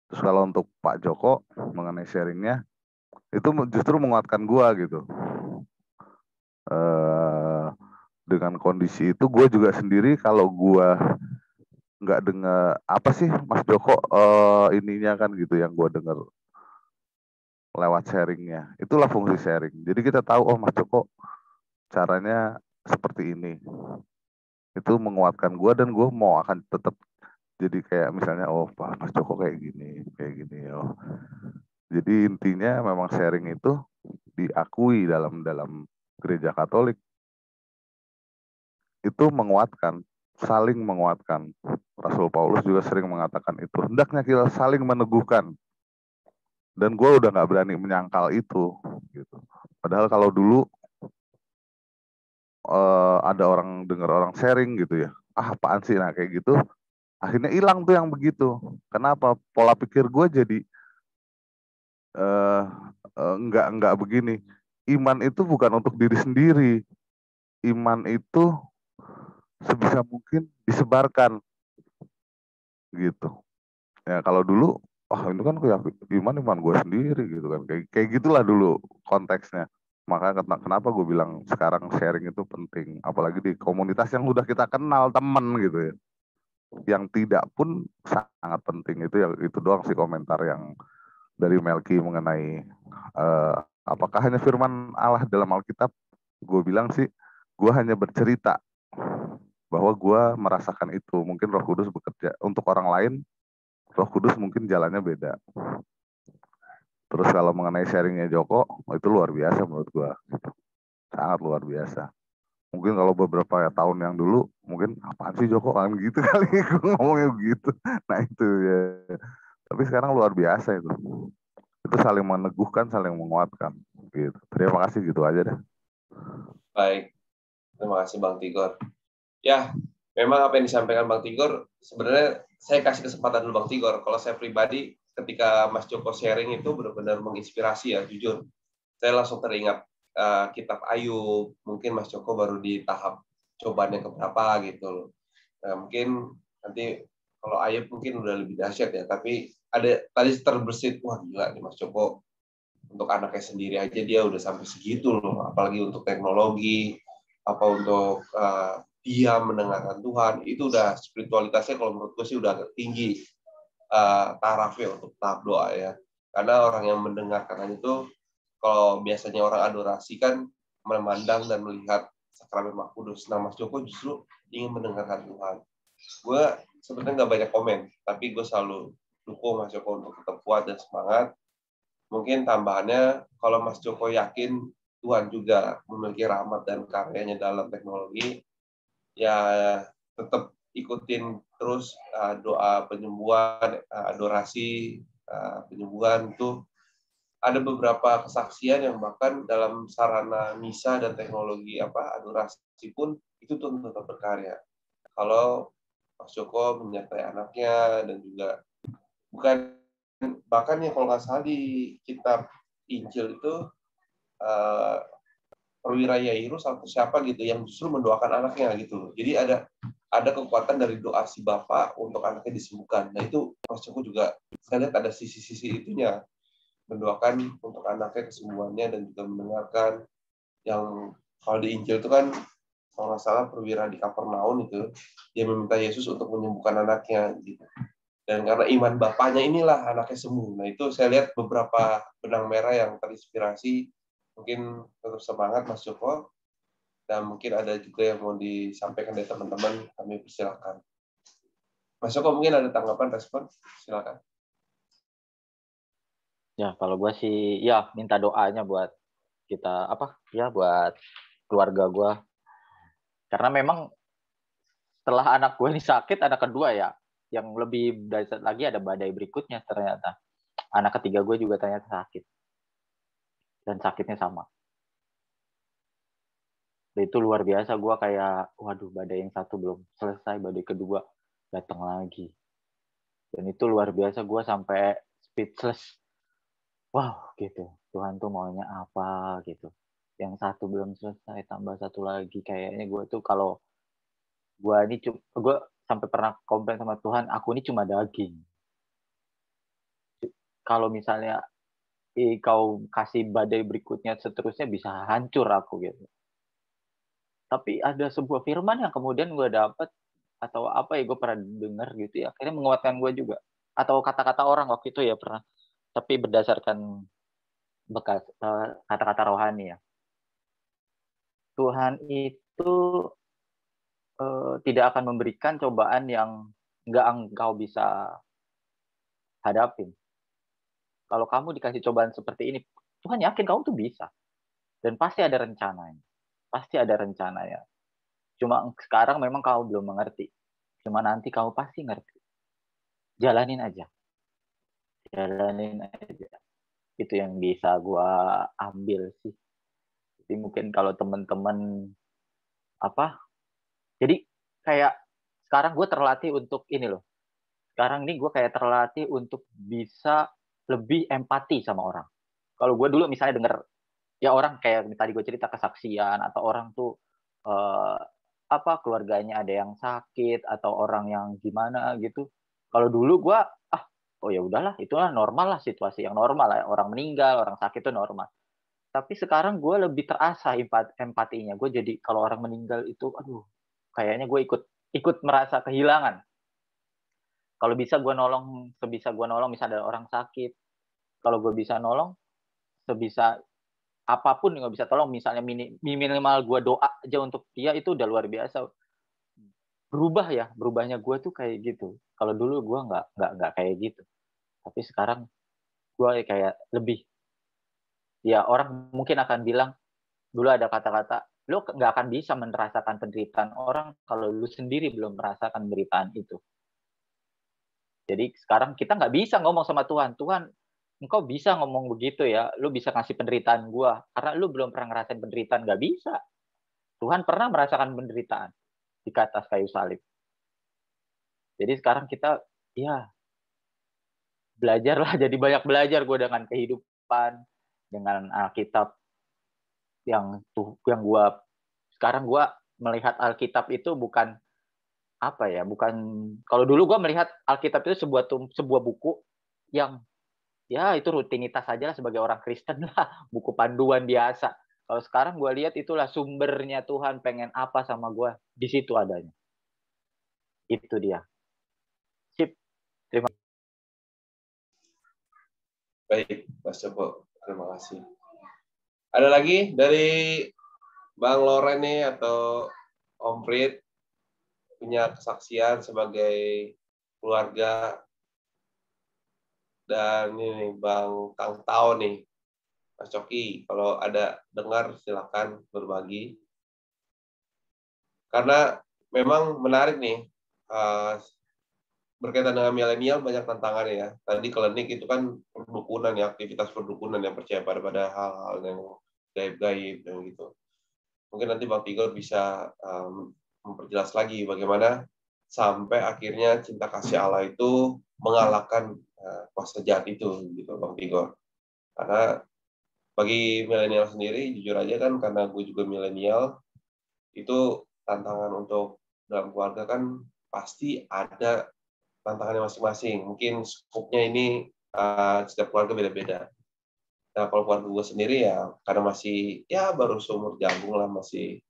Terus kalau untuk Pak Joko mengenai sharingnya itu justru menguatkan gue gitu. Dengan kondisi itu gue juga sendiri kalau gue nggak dengar apa sih Mas Joko ininya kan gitu yang gue dengar lewat sharingnya, itulah fungsi sharing. Jadi kita tahu oh Mas Joko caranya seperti ini, itu menguatkan gue dan gue mau akan tetap jadi kayak misalnya oh Pak Mas Joko kayak gini oh. Jadi intinya memang sharing itu diakui dalam gereja Katolik itu menguatkan, saling menguatkan. Rasul Paulus juga sering mengatakan itu. Hendaknya kita saling meneguhkan. Dan gue udah nggak berani menyangkal itu. Gitu. Padahal kalau dulu ada orang dengar orang sharing gitu ya, apaan sih nah kayak gitu. Akhirnya hilang tuh yang begitu. Kenapa? Pola pikir gue jadi nggak begini. Iman itu bukan untuk diri sendiri. Iman itu sebisa mungkin disebarkan gitu. Ya kalau dulu itu kan iman gue sendiri gitu kan, kayak gitulah dulu konteksnya. Makanya kenapa gue bilang sekarang sharing itu penting, apalagi di komunitas yang udah kita kenal temen gitu ya, yang tidak pun sangat penting. Itu doang sih komentar yang dari Melki mengenai apakah hanya firman Allah dalam Alkitab. Gue bilang sih gue hanya bercerita bahwa gue merasakan itu. Mungkin Roh Kudus bekerja untuk orang lain, Roh Kudus mungkin jalannya beda. Terus kalau mengenai sharingnya Joko, itu luar biasa menurut gue. Sangat luar biasa. Mungkin kalau beberapa tahun yang dulu, mungkin apaan sih Joko kan gitu kali, gue ngomongnya begitu. Nah itu ya. Tapi sekarang luar biasa itu. Itu saling meneguhkan, saling menguatkan. Gitu. Terima kasih, gitu aja deh. Baik, terima kasih Bang Tigor. Ya, memang apa yang disampaikan Bang Tigor, sebenarnya saya kasih kesempatan dulu Bang Tigor. Kalau saya pribadi, ketika Mas Joko sharing itu benar-benar menginspirasi ya, jujur. Saya langsung teringat kitab Ayub, mungkin Mas Joko baru di tahap cobaan yang keberapa gitu loh. Nah, mungkin nanti kalau Ayub mungkin udah lebih dahsyat ya, tapi ada tadi terbersit, wah gila nih Mas Joko, untuk anaknya sendiri aja dia udah sampai segitu loh, apalagi untuk teknologi, apa untuk dia mendengarkan Tuhan, itu udah spiritualitasnya kalau menurut gue sih udah agak tinggi tarafnya untuk tahap doa ya. Karena orang yang mendengarkan itu, kalau biasanya orang adorasi kan memandang dan melihat sakramen Maha Kudus. Nah, Mas Joko justru ingin mendengarkan Tuhan. Gue sebenarnya nggak banyak komen, tapi gue selalu dukung Mas Joko untuk tetap kuat dan semangat. Mungkin tambahannya, kalau Mas Joko yakin Tuhan juga memiliki rahmat dan karyanya dalam teknologi, ya tetap ikutin terus doa penyembuhan, adorasi penyembuhan itu. Ada beberapa kesaksian yang bahkan dalam sarana misa dan teknologi adorasi pun itu tuh tetap berkarya. Kalau Mas Joko menyertai anaknya dan juga Bukan, bahkan ya kalau nggak salah di kitab Injil itu perwira Yairus atau siapa gitu yang justru mendoakan anaknya gitu. Jadi ada kekuatan dari doa si bapak untuk anaknya disembuhkan. Nah itu Mas Joko juga saya lihat ada sisi-sisi itunya, mendoakan untuk anaknya kesembuhannya dan juga mendengarkan yang kalau di Injil itu kan kalau nggak salah perwira di Kapernaum itu dia meminta Yesus untuk menyembuhkan anaknya gitu. Dan karena iman bapaknya inilah anaknya sembuh. Nah itu saya lihat beberapa benang merah yang terinspirasi. Mungkin tetap semangat Mas Joko. Dan mungkin ada juga yang mau disampaikan dari teman-teman, kami persilakan. Mas Joko mungkin ada tanggapan, respon? Silakan. Ya, kalau gue sih, ya minta doanya buat kita, buat keluarga gue. Karena memang setelah anak gue ini sakit, anak kedua ya, yang lebih dahsyat lagi ada badai berikutnya ternyata. Anak ketiga gue juga ternyata sakit. Dan sakitnya sama. Dan itu luar biasa, gue kayak, waduh badai yang satu belum selesai, badai kedua datang lagi. Dan itu luar biasa, gue sampai speechless. Wow, gitu. Tuhan tuh maunya apa, gitu. Yang satu belum selesai, tambah satu lagi. Kayaknya gue tuh kalau gue sampai pernah komplain sama Tuhan, aku ini cuma daging. Kalau misalnya kau kasih badai berikutnya seterusnya bisa hancur aku gitu. Tapi ada sebuah firman yang kemudian gue dapet atau apa ya gue pernah dengar gitu ya, akhirnya menguatkan gue juga. Atau kata-kata orang waktu itu ya pernah. Tapi berdasarkan kata-kata rohani ya. Tuhan itu tidak akan memberikan cobaan yang nggak engkau bisa hadapin. Kalau kamu dikasih cobaan seperti ini, Tuhan yakin kamu tuh bisa. Dan pasti ada rencananya. Pasti ada rencananya. Cuma sekarang memang kamu belum mengerti. Cuma nanti kamu pasti ngerti. Jalanin aja. Jalanin aja. Itu yang bisa gue ambil sih. Jadi mungkin kalau teman-teman jadi kayak sekarang gue terlatih untuk ini loh. Sekarang ini gue kayak terlatih untuk bisa lebih empati sama orang. Kalau gue dulu misalnya denger ya orang kayak tadi gue cerita kesaksian atau orang tuh keluarganya ada yang sakit atau orang yang gimana gitu. Kalau dulu gue oh ya udahlah itulah normal lah, situasi yang normal lah, orang meninggal, orang sakit itu normal. Tapi sekarang gue lebih terasa empatinya. Gue jadi kalau orang meninggal itu aduh kayaknya gue ikut merasa kehilangan. Kalau bisa gue nolong sebisa gue nolong, misalnya ada orang sakit, kalau gue bisa nolong sebisa apapun yang gue bisa tolong, misalnya minimal gue doa aja untuk dia, itu udah luar biasa. Berubahnya gue tuh kayak gitu. Kalau dulu gue nggak kayak gitu, tapi sekarang gue kayak lebih, ya orang mungkin akan bilang dulu ada kata-kata lu nggak akan bisa merasakan penderitaan orang kalau lu sendiri belum merasakan penderitaan itu. Jadi sekarang kita nggak bisa ngomong sama Tuhan, Tuhan engkau bisa ngomong begitu ya, lu bisa ngasih penderitaan gua karena lu belum pernah ngerasain penderitaan. Nggak bisa. Tuhan pernah merasakan penderitaan di atas kayu salib. Jadi sekarang kita ya belajarlah, jadi banyak belajar gue dengan kehidupan, dengan Alkitab yang gua sekarang gua melihat Alkitab itu bukan bukan kalau dulu gue melihat Alkitab itu sebuah buku yang ya itu rutinitas saja lah sebagai orang Kristen lah, buku panduan biasa. Kalau sekarang gue lihat itulah sumbernya Tuhan pengen apa sama gue, di situ adanya. Itu dia. Sip. Terima kasih. Baik, Mas Joko. Terima kasih. Ada lagi dari Bang Loren nih atau Om Prit punya kesaksian sebagai keluarga, dan ini Bang Kang Tao nih, Mas Coki, kalau ada dengar silakan berbagi. Karena memang menarik nih, berkaitan dengan milenial banyak tantangannya ya. Tadi klinik itu kan perdukunan ya, aktivitas perdukunan yang percaya pada hal-hal yang gaib-gaib dan gitu. Mungkin nanti Bang Tigor bisa memperjelas lagi bagaimana sampai akhirnya cinta kasih Allah itu mengalahkan kuasa jahat itu gitu Bang Tigor. Karena bagi milenial sendiri jujur aja kan, karena gue juga milenial, itu tantangan untuk dalam keluarga kan pasti ada tantangannya masing-masing. Mungkin skupnya ini setiap keluarga beda-beda. Nah kalau keluarga gue sendiri ya karena masih ya baru seumur jagung lah, masih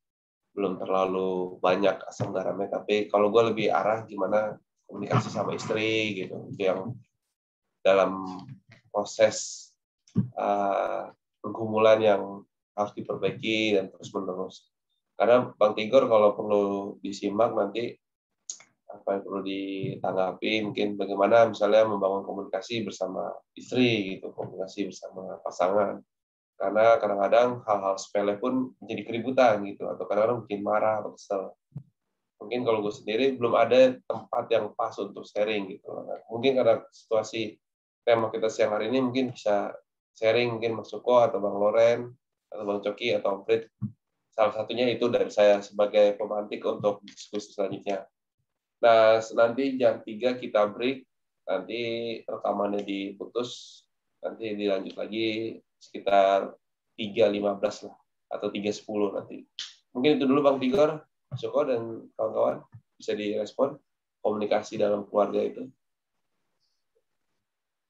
belum terlalu banyak asam garamnya, tapi kalau gue lebih arah gimana komunikasi sama istri gitu, itu yang dalam proses pergumulan yang harus diperbaiki dan terus menerus. Karena Bang Tigor kalau perlu disimak nanti apa yang perlu ditanggapi, mungkin bagaimana misalnya membangun komunikasi bersama istri gitu, komunikasi bersama pasangan. Karena kadang-kadang hal-hal sepele pun menjadi keributan gitu, atau kadang-kadang bikin marah atau kesel. Mungkin kalau gue sendiri belum ada tempat yang pas untuk sharing gitu. Mungkin karena situasi tema kita siang hari ini mungkin bisa sharing mungkin Mas Suko atau Bang Loren atau Bang Coki atau Om Frit. Salah satunya itu dari saya sebagai pemantik untuk diskusi selanjutnya. Nah, nanti jam 3 kita break, nanti rekamannya diputus, nanti dilanjut lagi sekitar 3.15 lah, atau 3.10 nanti. Mungkin itu dulu Bang Tigor, Mas Suko dan kawan-kawan, bisa direspon komunikasi dalam keluarga itu.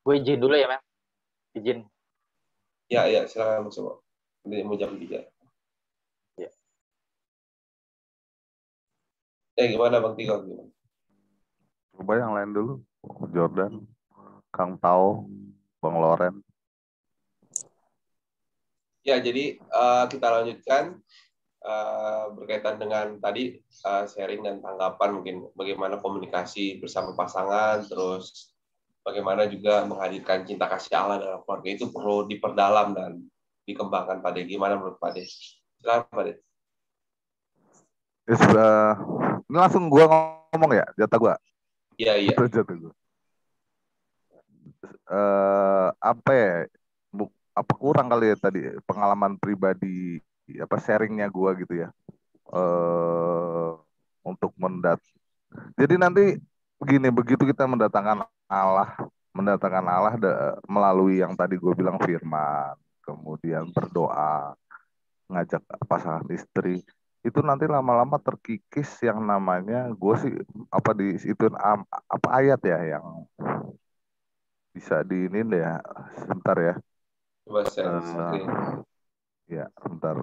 Gue izin dulu ya, Mas. Izin. Ya, silakan Mas Suko. Nanti mau jam 3. Ya. Gimana Bang Tigor? Gimana? Coba yang lain dulu. Jordan, Kang Tao, Bang Loren. Ya, jadi kita lanjutkan berkaitan dengan tadi sharing dan tanggapan, mungkin bagaimana komunikasi bersama pasangan, terus bagaimana juga menghadirkan cinta kasih Allah dalam keluarga itu perlu diperdalam dan dikembangkan. Pak De, gimana menurut Pak De? Silakan Pak De. Ya sudah, ini langsung gue ngomong ya, jatah gue. Iya. Jatah gue. Apa ya? Apa kurang kali ya tadi pengalaman pribadi, apa sharingnya gue gitu ya. Untuk jadi nanti begini, begitu kita mendatangkan Allah melalui yang tadi gue bilang firman, kemudian berdoa, ngajak pasangan istri, itu nanti lama-lama terkikis yang namanya, gue sih apa di itu apa ayat ya yang bisa diinin ya, sebentar ya. Coba saya ya sebentar.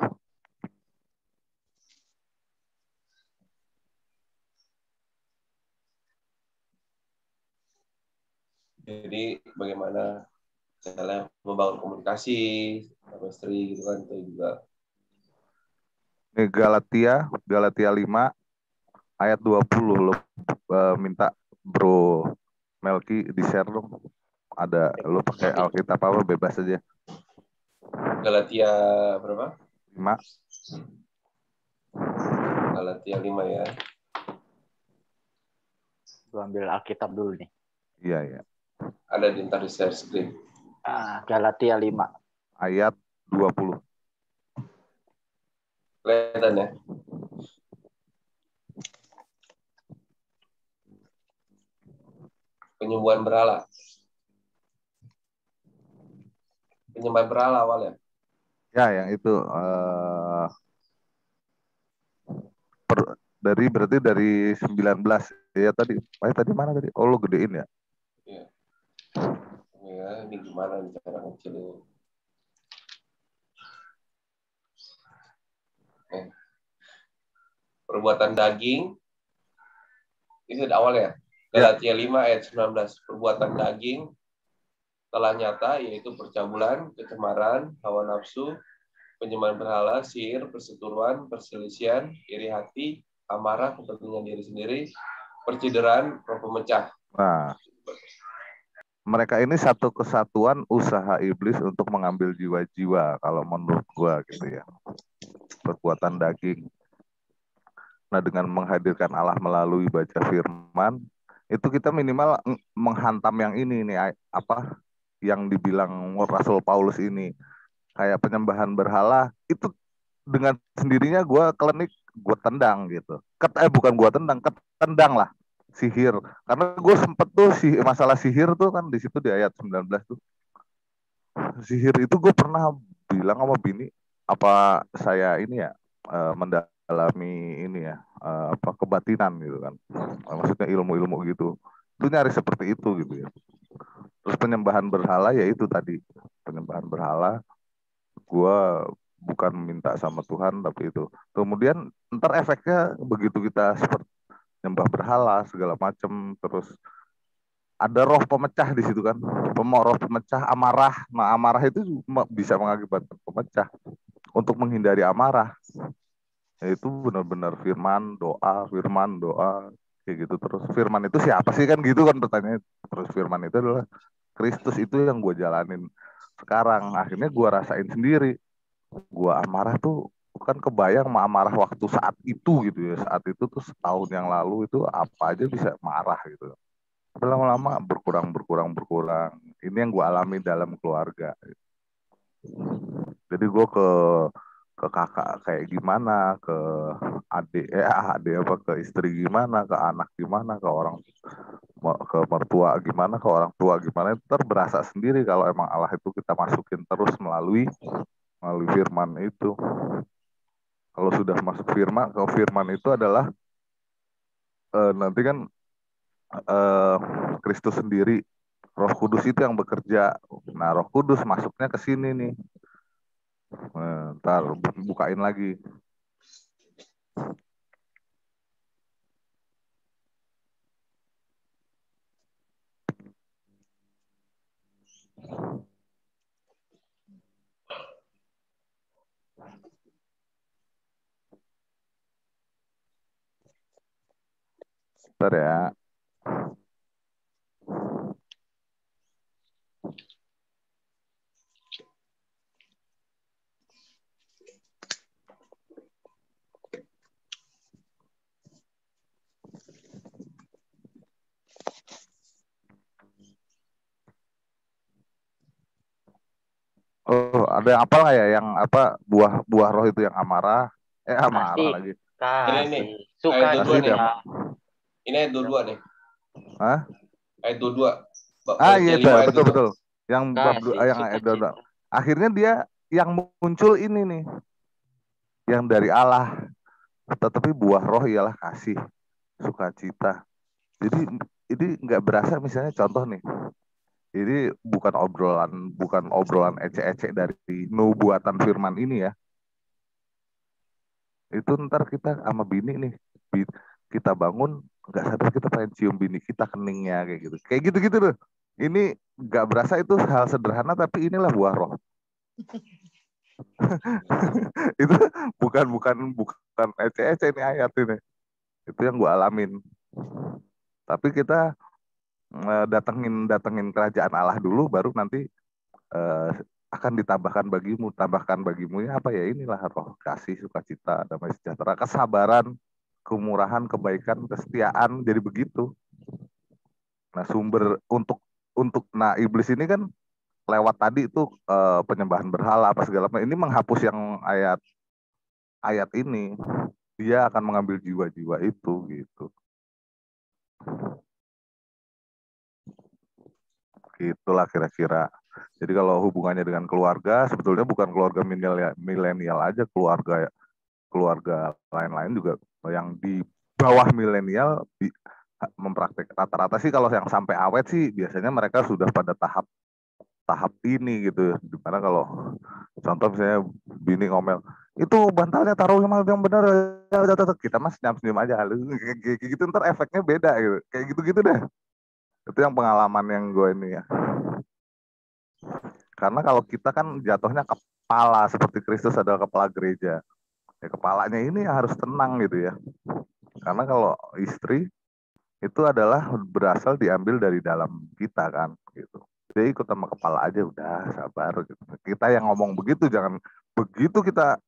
Jadi bagaimana misalnya membangun komunikasi sama istri gitu kan, itu juga. Ini Galatia 5 ayat 20, lo minta Bro Melki di-share dong. Ada lo pakai Alkitab apa bebas aja. Galatia berapa? 5. Galatia 5 ya. Gue ambil Alkitab dulu nih. Iya. Ada di ntar di share screen. Galatia 5. Ayat 20. Kelihatan ya? Penyembahan berhala. Penyembahan berhala awalnya. Ya, yang itu berarti dari 19 ya tadi. Tadi mana tadi? Oh, lo gedein ya? Iya. Ya, ini gimana nih cara kecilin? Perbuatan daging itu di awal ya. Galatia 5 ayat 19. Perbuatan daging telah nyata, yaitu percabulan, kecemaran, hawa nafsu, penyembahan berhala, sihir, perseteruan, perselisihan, iri hati, amarah, kepentingan diri sendiri, percideraan, roh pemecah. Nah, mereka ini satu kesatuan usaha iblis untuk mengambil jiwa-jiwa kalau menurut gua gitu ya. Perbuatan daging. Nah, dengan menghadirkan Allah melalui baca firman, itu kita minimal menghantam yang ini nih, apa yang dibilang Rasul Paulus ini, kayak penyembahan berhala, itu dengan sendirinya gue klinik, gue tendang gitu. Bukan gue tendang, ketendang lah. sihir. Karena gue sempet tuh masalah sihir tuh kan di situ di ayat 19 tuh. Sihir itu gue pernah bilang sama bini, apa saya ini ya mendalami ini ya apa kebatinan gitu kan. Maksudnya ilmu-ilmu gitu. Itu nyari seperti itu gitu ya. Terus penyembahan berhala ya itu tadi. Penyembahan berhala gue bukan minta sama Tuhan tapi itu. Kemudian ntar efeknya begitu kita seperti nyembah berhala segala macam, terus ada roh pemecah di situ kan, roh pemecah amarah. Nah amarah itu bisa mengakibatkan pemecah. Untuk menghindari amarah, itu benar-benar firman doa kayak gitu. Terus firman itu siapa sih kan gitu kan pertanyaan. Terus firman itu adalah Kristus, itu yang gue jalanin sekarang. Akhirnya gue rasain sendiri, gue amarah tuh kan kebayang amarah waktu saat itu gitu ya. Saat itu tuh setahun yang lalu itu apa aja bisa marah gitu. Tapi lama-lama berkurang. Ini yang gue alami dalam keluarga. Jadi gue ke kakak kayak gimana, ke adik apa, ke istri gimana, ke anak gimana, ke orang, ke mertua gimana, ke orang tua gimana, itu berasa sendiri kalau emang Allah itu kita masukin terus melalui firman itu. Kalau sudah masuk firman itu adalah nanti kan Kristus sendiri, Roh Kudus itu yang bekerja. Nah, Roh Kudus masuknya ke sini nih. Ntar bukain lagi. Ntar ya. Oh, ada yang apa nggak ya? Yang apa buah roh itu yang amarah? Amarah lagi. Ini suka ayat 22 nih. Ini ayat 22 nih. Hah? Ayat 22. Iya betul. Yang yang ayat 22. Akhirnya dia yang muncul ini nih. Yang dari Allah. Tetapi buah roh ialah kasih, sukacita. Jadi ini nggak berasa, misalnya contoh nih. Ini bukan obrolan ecek-ecek dari nubuatan firman ini ya. Itu ntar kita sama bini nih, kita bangun nggak sadar kita pengen cium bini kita keningnya kayak gitu loh. Ini nggak berasa, itu hal sederhana tapi inilah buah roh. Itu bukan ecek-ecek ini ayat ini. Itu yang gue alamin. Tapi kita datengin kerajaan Allah dulu, baru nanti akan tambahkan bagimu ya apa ya, inilah roh kasih, sukacita, damai sejahtera, kesabaran, kemurahan, kebaikan, kesetiaan, jadi begitu. Nah sumber untuk nah iblis ini kan lewat tadi itu penyembahan berhala apa segala macam, ini menghapus yang ayat ini, dia akan mengambil jiwa-jiwa itu gitu. Gitulah kira-kira. Jadi kalau hubungannya dengan keluarga, sebetulnya bukan keluarga milenial aja, keluarga lain-lain juga yang di bawah milenial mempraktek. Rata-rata sih kalau yang sampai awet sih biasanya mereka sudah pada tahap ini gitu. Dimana kalau contoh misalnya bini ngomel, itu bantalnya taruh yang benar, kita mas senyum aja, kayak gitu, ntar efeknya beda gitu, kayak gitu deh. Itu yang pengalaman yang gue ini ya. Karena kalau kita kan jatuhnya kepala, seperti Kristus adalah kepala gereja. Ya, kepalanya ini harus tenang gitu ya. Karena kalau istri itu adalah berasal diambil dari dalam kita kan gitu. Jadi ikut sama kepala aja, udah sabar gitu. Kita yang ngomong begitu, jangan begitu kita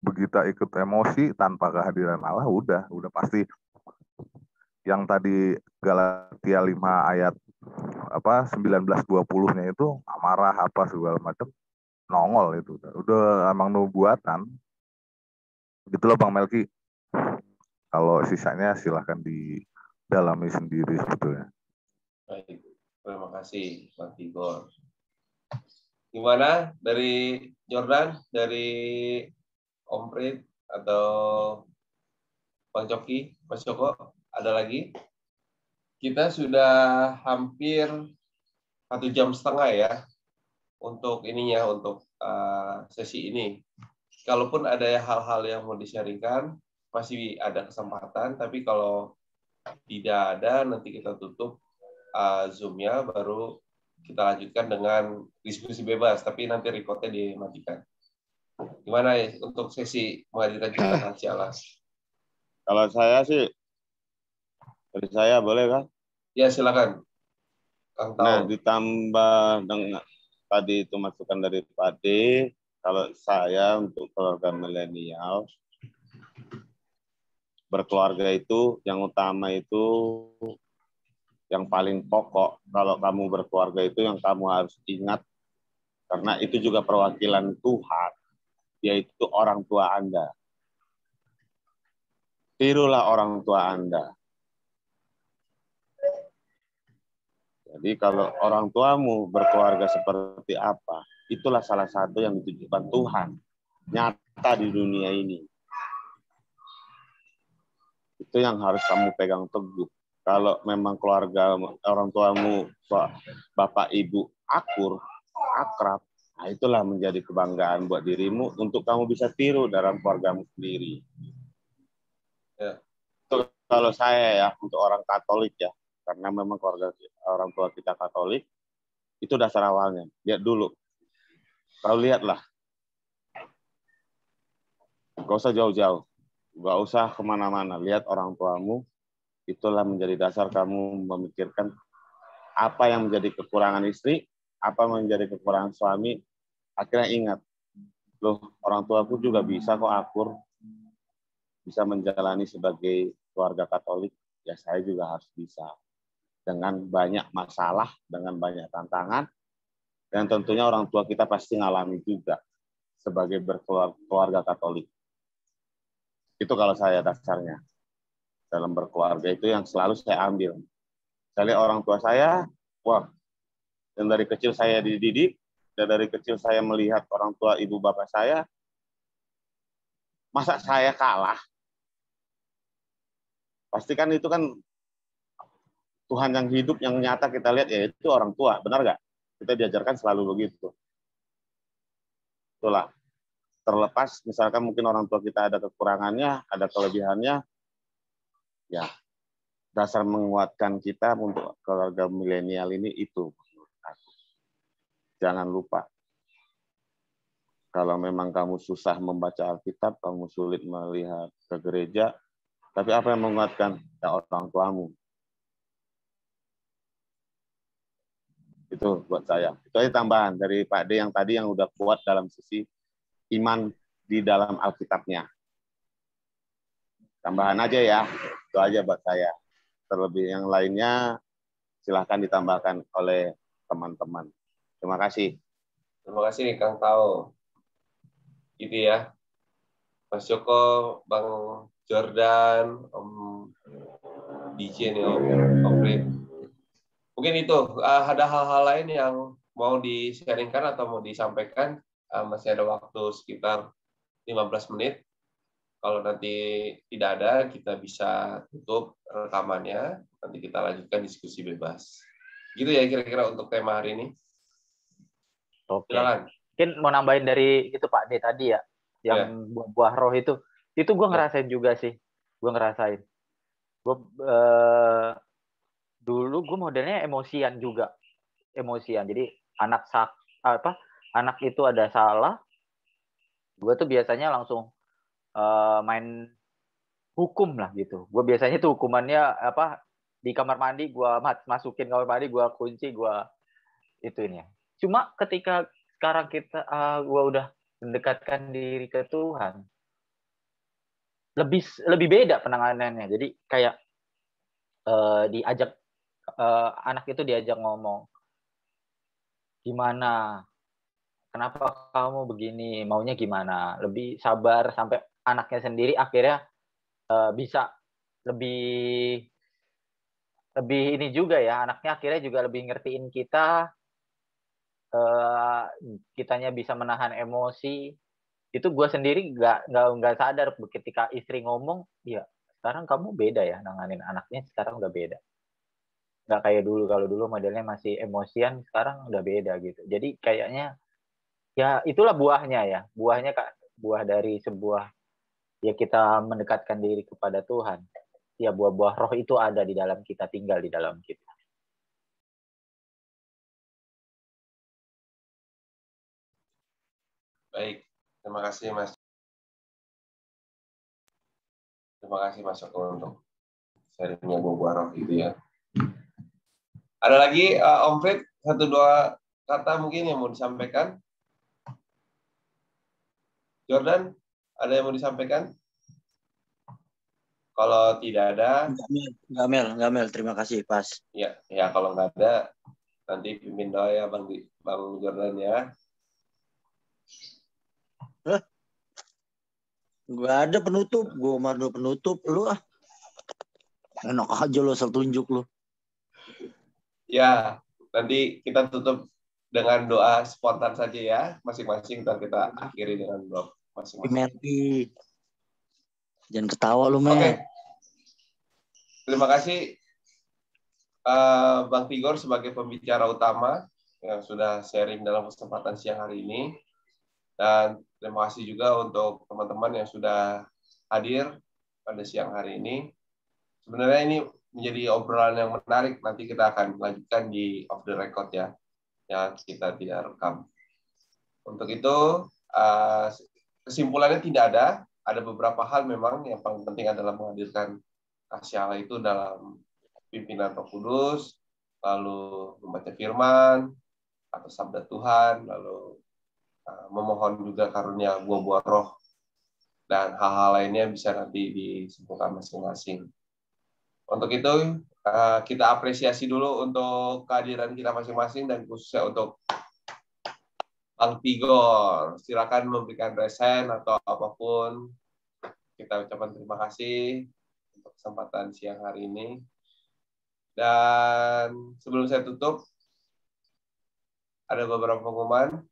begitu ikut emosi tanpa kehadiran Allah, udah pasti yang tadi Galatia 5 ayat 19-20-nya itu amarah apa segala macam nongol itu. Udah emang nubuatan. Gitu loh Bang Melki. Kalau sisanya silahkan dalami sendiri sebetulnya. Baik, terima kasih Bang Tigor. Gimana dari Jordan, dari Om Prit atau Bang Coki, Mas Joko, ada lagi? Kita sudah hampir 1,5 jam ya untuk ininya, untuk sesi ini. Kalaupun ada hal-hal yang mau di-sharingkan, masih ada kesempatan, tapi kalau tidak ada, nanti kita tutup Zoom-nya, baru kita lanjutkan dengan diskusi bebas, tapi nanti record-nya dimatikan. Gimana ya untuk sesi menghadirkan cerita saksi alas? Kalau saya sih, dari saya boleh kan? Ya, silakan. Kang Tau. Nah, ditambah dengan tadi itu masukan dari Pak D, kalau saya untuk keluarga milenial, berkeluarga itu yang utama itu, yang paling pokok, kalau kamu berkeluarga itu yang kamu harus ingat, karena itu juga perwakilan Tuhan, yaitu orang tua Anda. Tirulah orang tua Anda. Jadi kalau orang tuamu berkeluarga seperti apa, itulah salah satu yang ditujukan Tuhan nyata di dunia ini. Itu yang harus kamu pegang teguh. Kalau memang keluarga orang tuamu, bapak ibu akrab, nah itulah menjadi kebanggaan buat dirimu untuk kamu bisa tiru dalam keluargamu sendiri. Ya. Itu kalau saya ya, untuk orang Katolik ya, karena memang keluarga orang tua kita Katolik, itu dasar awalnya. Lihat dulu. Kau lihatlah. Gak usah jauh-jauh. Gak usah kemana-mana. Lihat orang tuamu. Itulah menjadi dasar kamu memikirkan apa yang menjadi kekurangan istri, apa yang menjadi kekurangan suami. Akhirnya ingat, loh orang tuaku juga bisa kok akur. Bisa menjalani sebagai keluarga Katolik. Ya saya juga harus bisa. Dengan banyak masalah, dengan banyak tantangan, dan tentunya orang tua kita pasti ngalami juga sebagai berkeluarga Katolik. Itu kalau saya dasarnya. Dalam berkeluarga itu yang selalu saya ambil. Saya lihat orang tua saya, wah, dan dari kecil saya dididik, dan dari kecil saya melihat orang tua ibu bapak saya, masa saya kalah? Pastikan itu kan Tuhan yang hidup, yang nyata kita lihat, ya itu orang tua, benar nggak? Kita diajarkan selalu begitu. Itulah. Terlepas, misalkan mungkin orang tua kita ada kekurangannya, ada kelebihannya, ya dasar menguatkan kita untuk keluarga milenial ini itu. Jangan lupa, kalau memang kamu susah membaca Alkitab, kamu sulit melihat ke gereja, tapi apa yang menguatkan? Ya orang tuamu. Itu buat saya. Itu aja tambahan dari Pak D yang tadi yang udah kuat dalam sisi iman di dalam Alkitabnya. Tambahan aja ya. Itu aja buat saya. Terlebih yang lainnya silahkan ditambahkan oleh teman-teman. Terima kasih. Terima kasih Kang Tau. Gitu ya. Mas Joko, Bang Jordan, Om DJ nih, Om Prit. Mungkin itu, ada hal-hal lain yang mau di-sharingkan atau mau disampaikan, masih ada waktu sekitar 15 menit. Kalau nanti tidak ada, kita bisa tutup rekamannya, nanti kita lanjutkan diskusi bebas. Gitu ya kira-kira untuk tema hari ini. Oke. Silakan. Mungkin mau nambahin dari itu Pak D tadi ya, yang buah roh itu gue ngerasain juga sih. Gue ngerasain. Gue dulu gue modelnya emosian juga. Jadi anak itu ada salah, gue tuh biasanya langsung main hukum lah gitu. Gue biasanya tuh hukumannya di kamar mandi, gue masukin kamar mandi, gue kunci, gue ituin ya. Cuma ketika sekarang gue udah mendekatkan diri ke Tuhan, lebih beda penanganannya. Jadi kayak diajak anak itu diajak ngomong, gimana, kenapa kamu begini, maunya gimana, lebih sabar sampai anaknya sendiri akhirnya bisa lebih lebih ini juga ya, anaknya akhirnya juga lebih ngertiin kita, kitanya bisa menahan emosi. Itu gue sendiri nggak sadar ketika istri ngomong, ya sekarang kamu beda ya nanganin anaknya, sekarang udah beda. Nggak kayak dulu, kalau dulu modelnya masih emosian, sekarang udah beda gitu. Jadi kayaknya ya itulah buahnya ya, buahnya Kak, buah dari sebuah ya kita mendekatkan diri kepada Tuhan. Ya buah-buah roh itu ada di dalam kita, tinggal di dalam kita. Baik, terima kasih Mas. Terima kasih Mas Joko untuk sharingnya buah-buah roh itu ya. Ada lagi Om Fred, 1-2 kata mungkin yang mau disampaikan? Jordan, ada yang mau disampaikan? Kalau tidak ada, nggak Mel, terima kasih pas. Ya kalau nggak ada, nanti pimpin doa ya Bang Jordan ya. Gak ada penutup, gue mardo penutup lu ah. Enak aja lo asal tunjuk lu. Ya, nanti kita tutup dengan doa spontan saja ya, masing-masing. Ntar kita akhiri dengan doa masing-masing. Jangan ketawa lu, Mel. Oke. Terima kasih Bang Tigor sebagai pembicara utama yang sudah sharing dalam kesempatan siang hari ini. Dan terima kasih juga untuk teman-teman yang sudah hadir pada siang hari ini. Sebenarnya ini menjadi obrolan yang menarik. Nanti kita akan lanjutkan di off the record ya, yang kita tidak rekam. Untuk itu, kesimpulannya tidak ada. Ada beberapa hal memang yang paling penting adalah menghadirkan kasih Allah itu dalam pimpinan Roh Kudus, lalu membaca firman atau sabda Tuhan, lalu memohon juga karunia buah-buah roh, dan hal-hal lainnya bisa nanti disebutkan masing-masing. Untuk itu, kita apresiasi dulu untuk kehadiran kita masing-masing, dan khususnya untuk Bang Tigor. Silakan memberikan resen atau apapun. Kita ucapkan terima kasih untuk kesempatan siang hari ini. Dan sebelum saya tutup, ada beberapa pengumuman.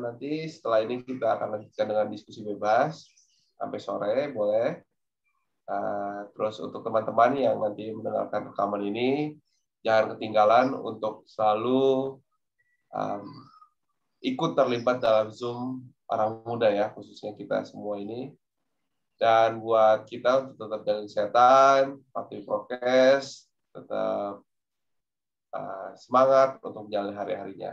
Nanti setelah ini kita akan lanjutkan dengan diskusi bebas sampai sore, boleh. Terus untuk teman-teman yang nanti mendengarkan rekaman ini, jangan ketinggalan untuk selalu ikut terlibat dalam Zoom orang muda ya, khususnya kita semua ini. Dan buat kita untuk tetap jaga kesehatan, patuhi prokes, tetap semangat untuk menjalani hari-harinya.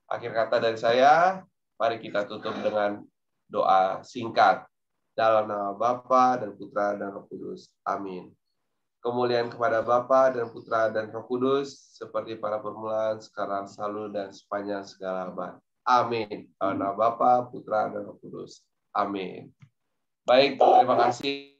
Akhir kata dari saya, mari kita tutup dengan doa singkat. Dalam nama Bapa dan Putra dan Roh Kudus. Amin. Kemuliaan kepada Bapa dan Putra dan Roh Kudus, seperti pada permulaan, sekarang, selalu, dan sepanjang segala abad. Amin. Dalam nama Bapa, Putra, dan Roh Kudus. Amin. Baik, terima kasih.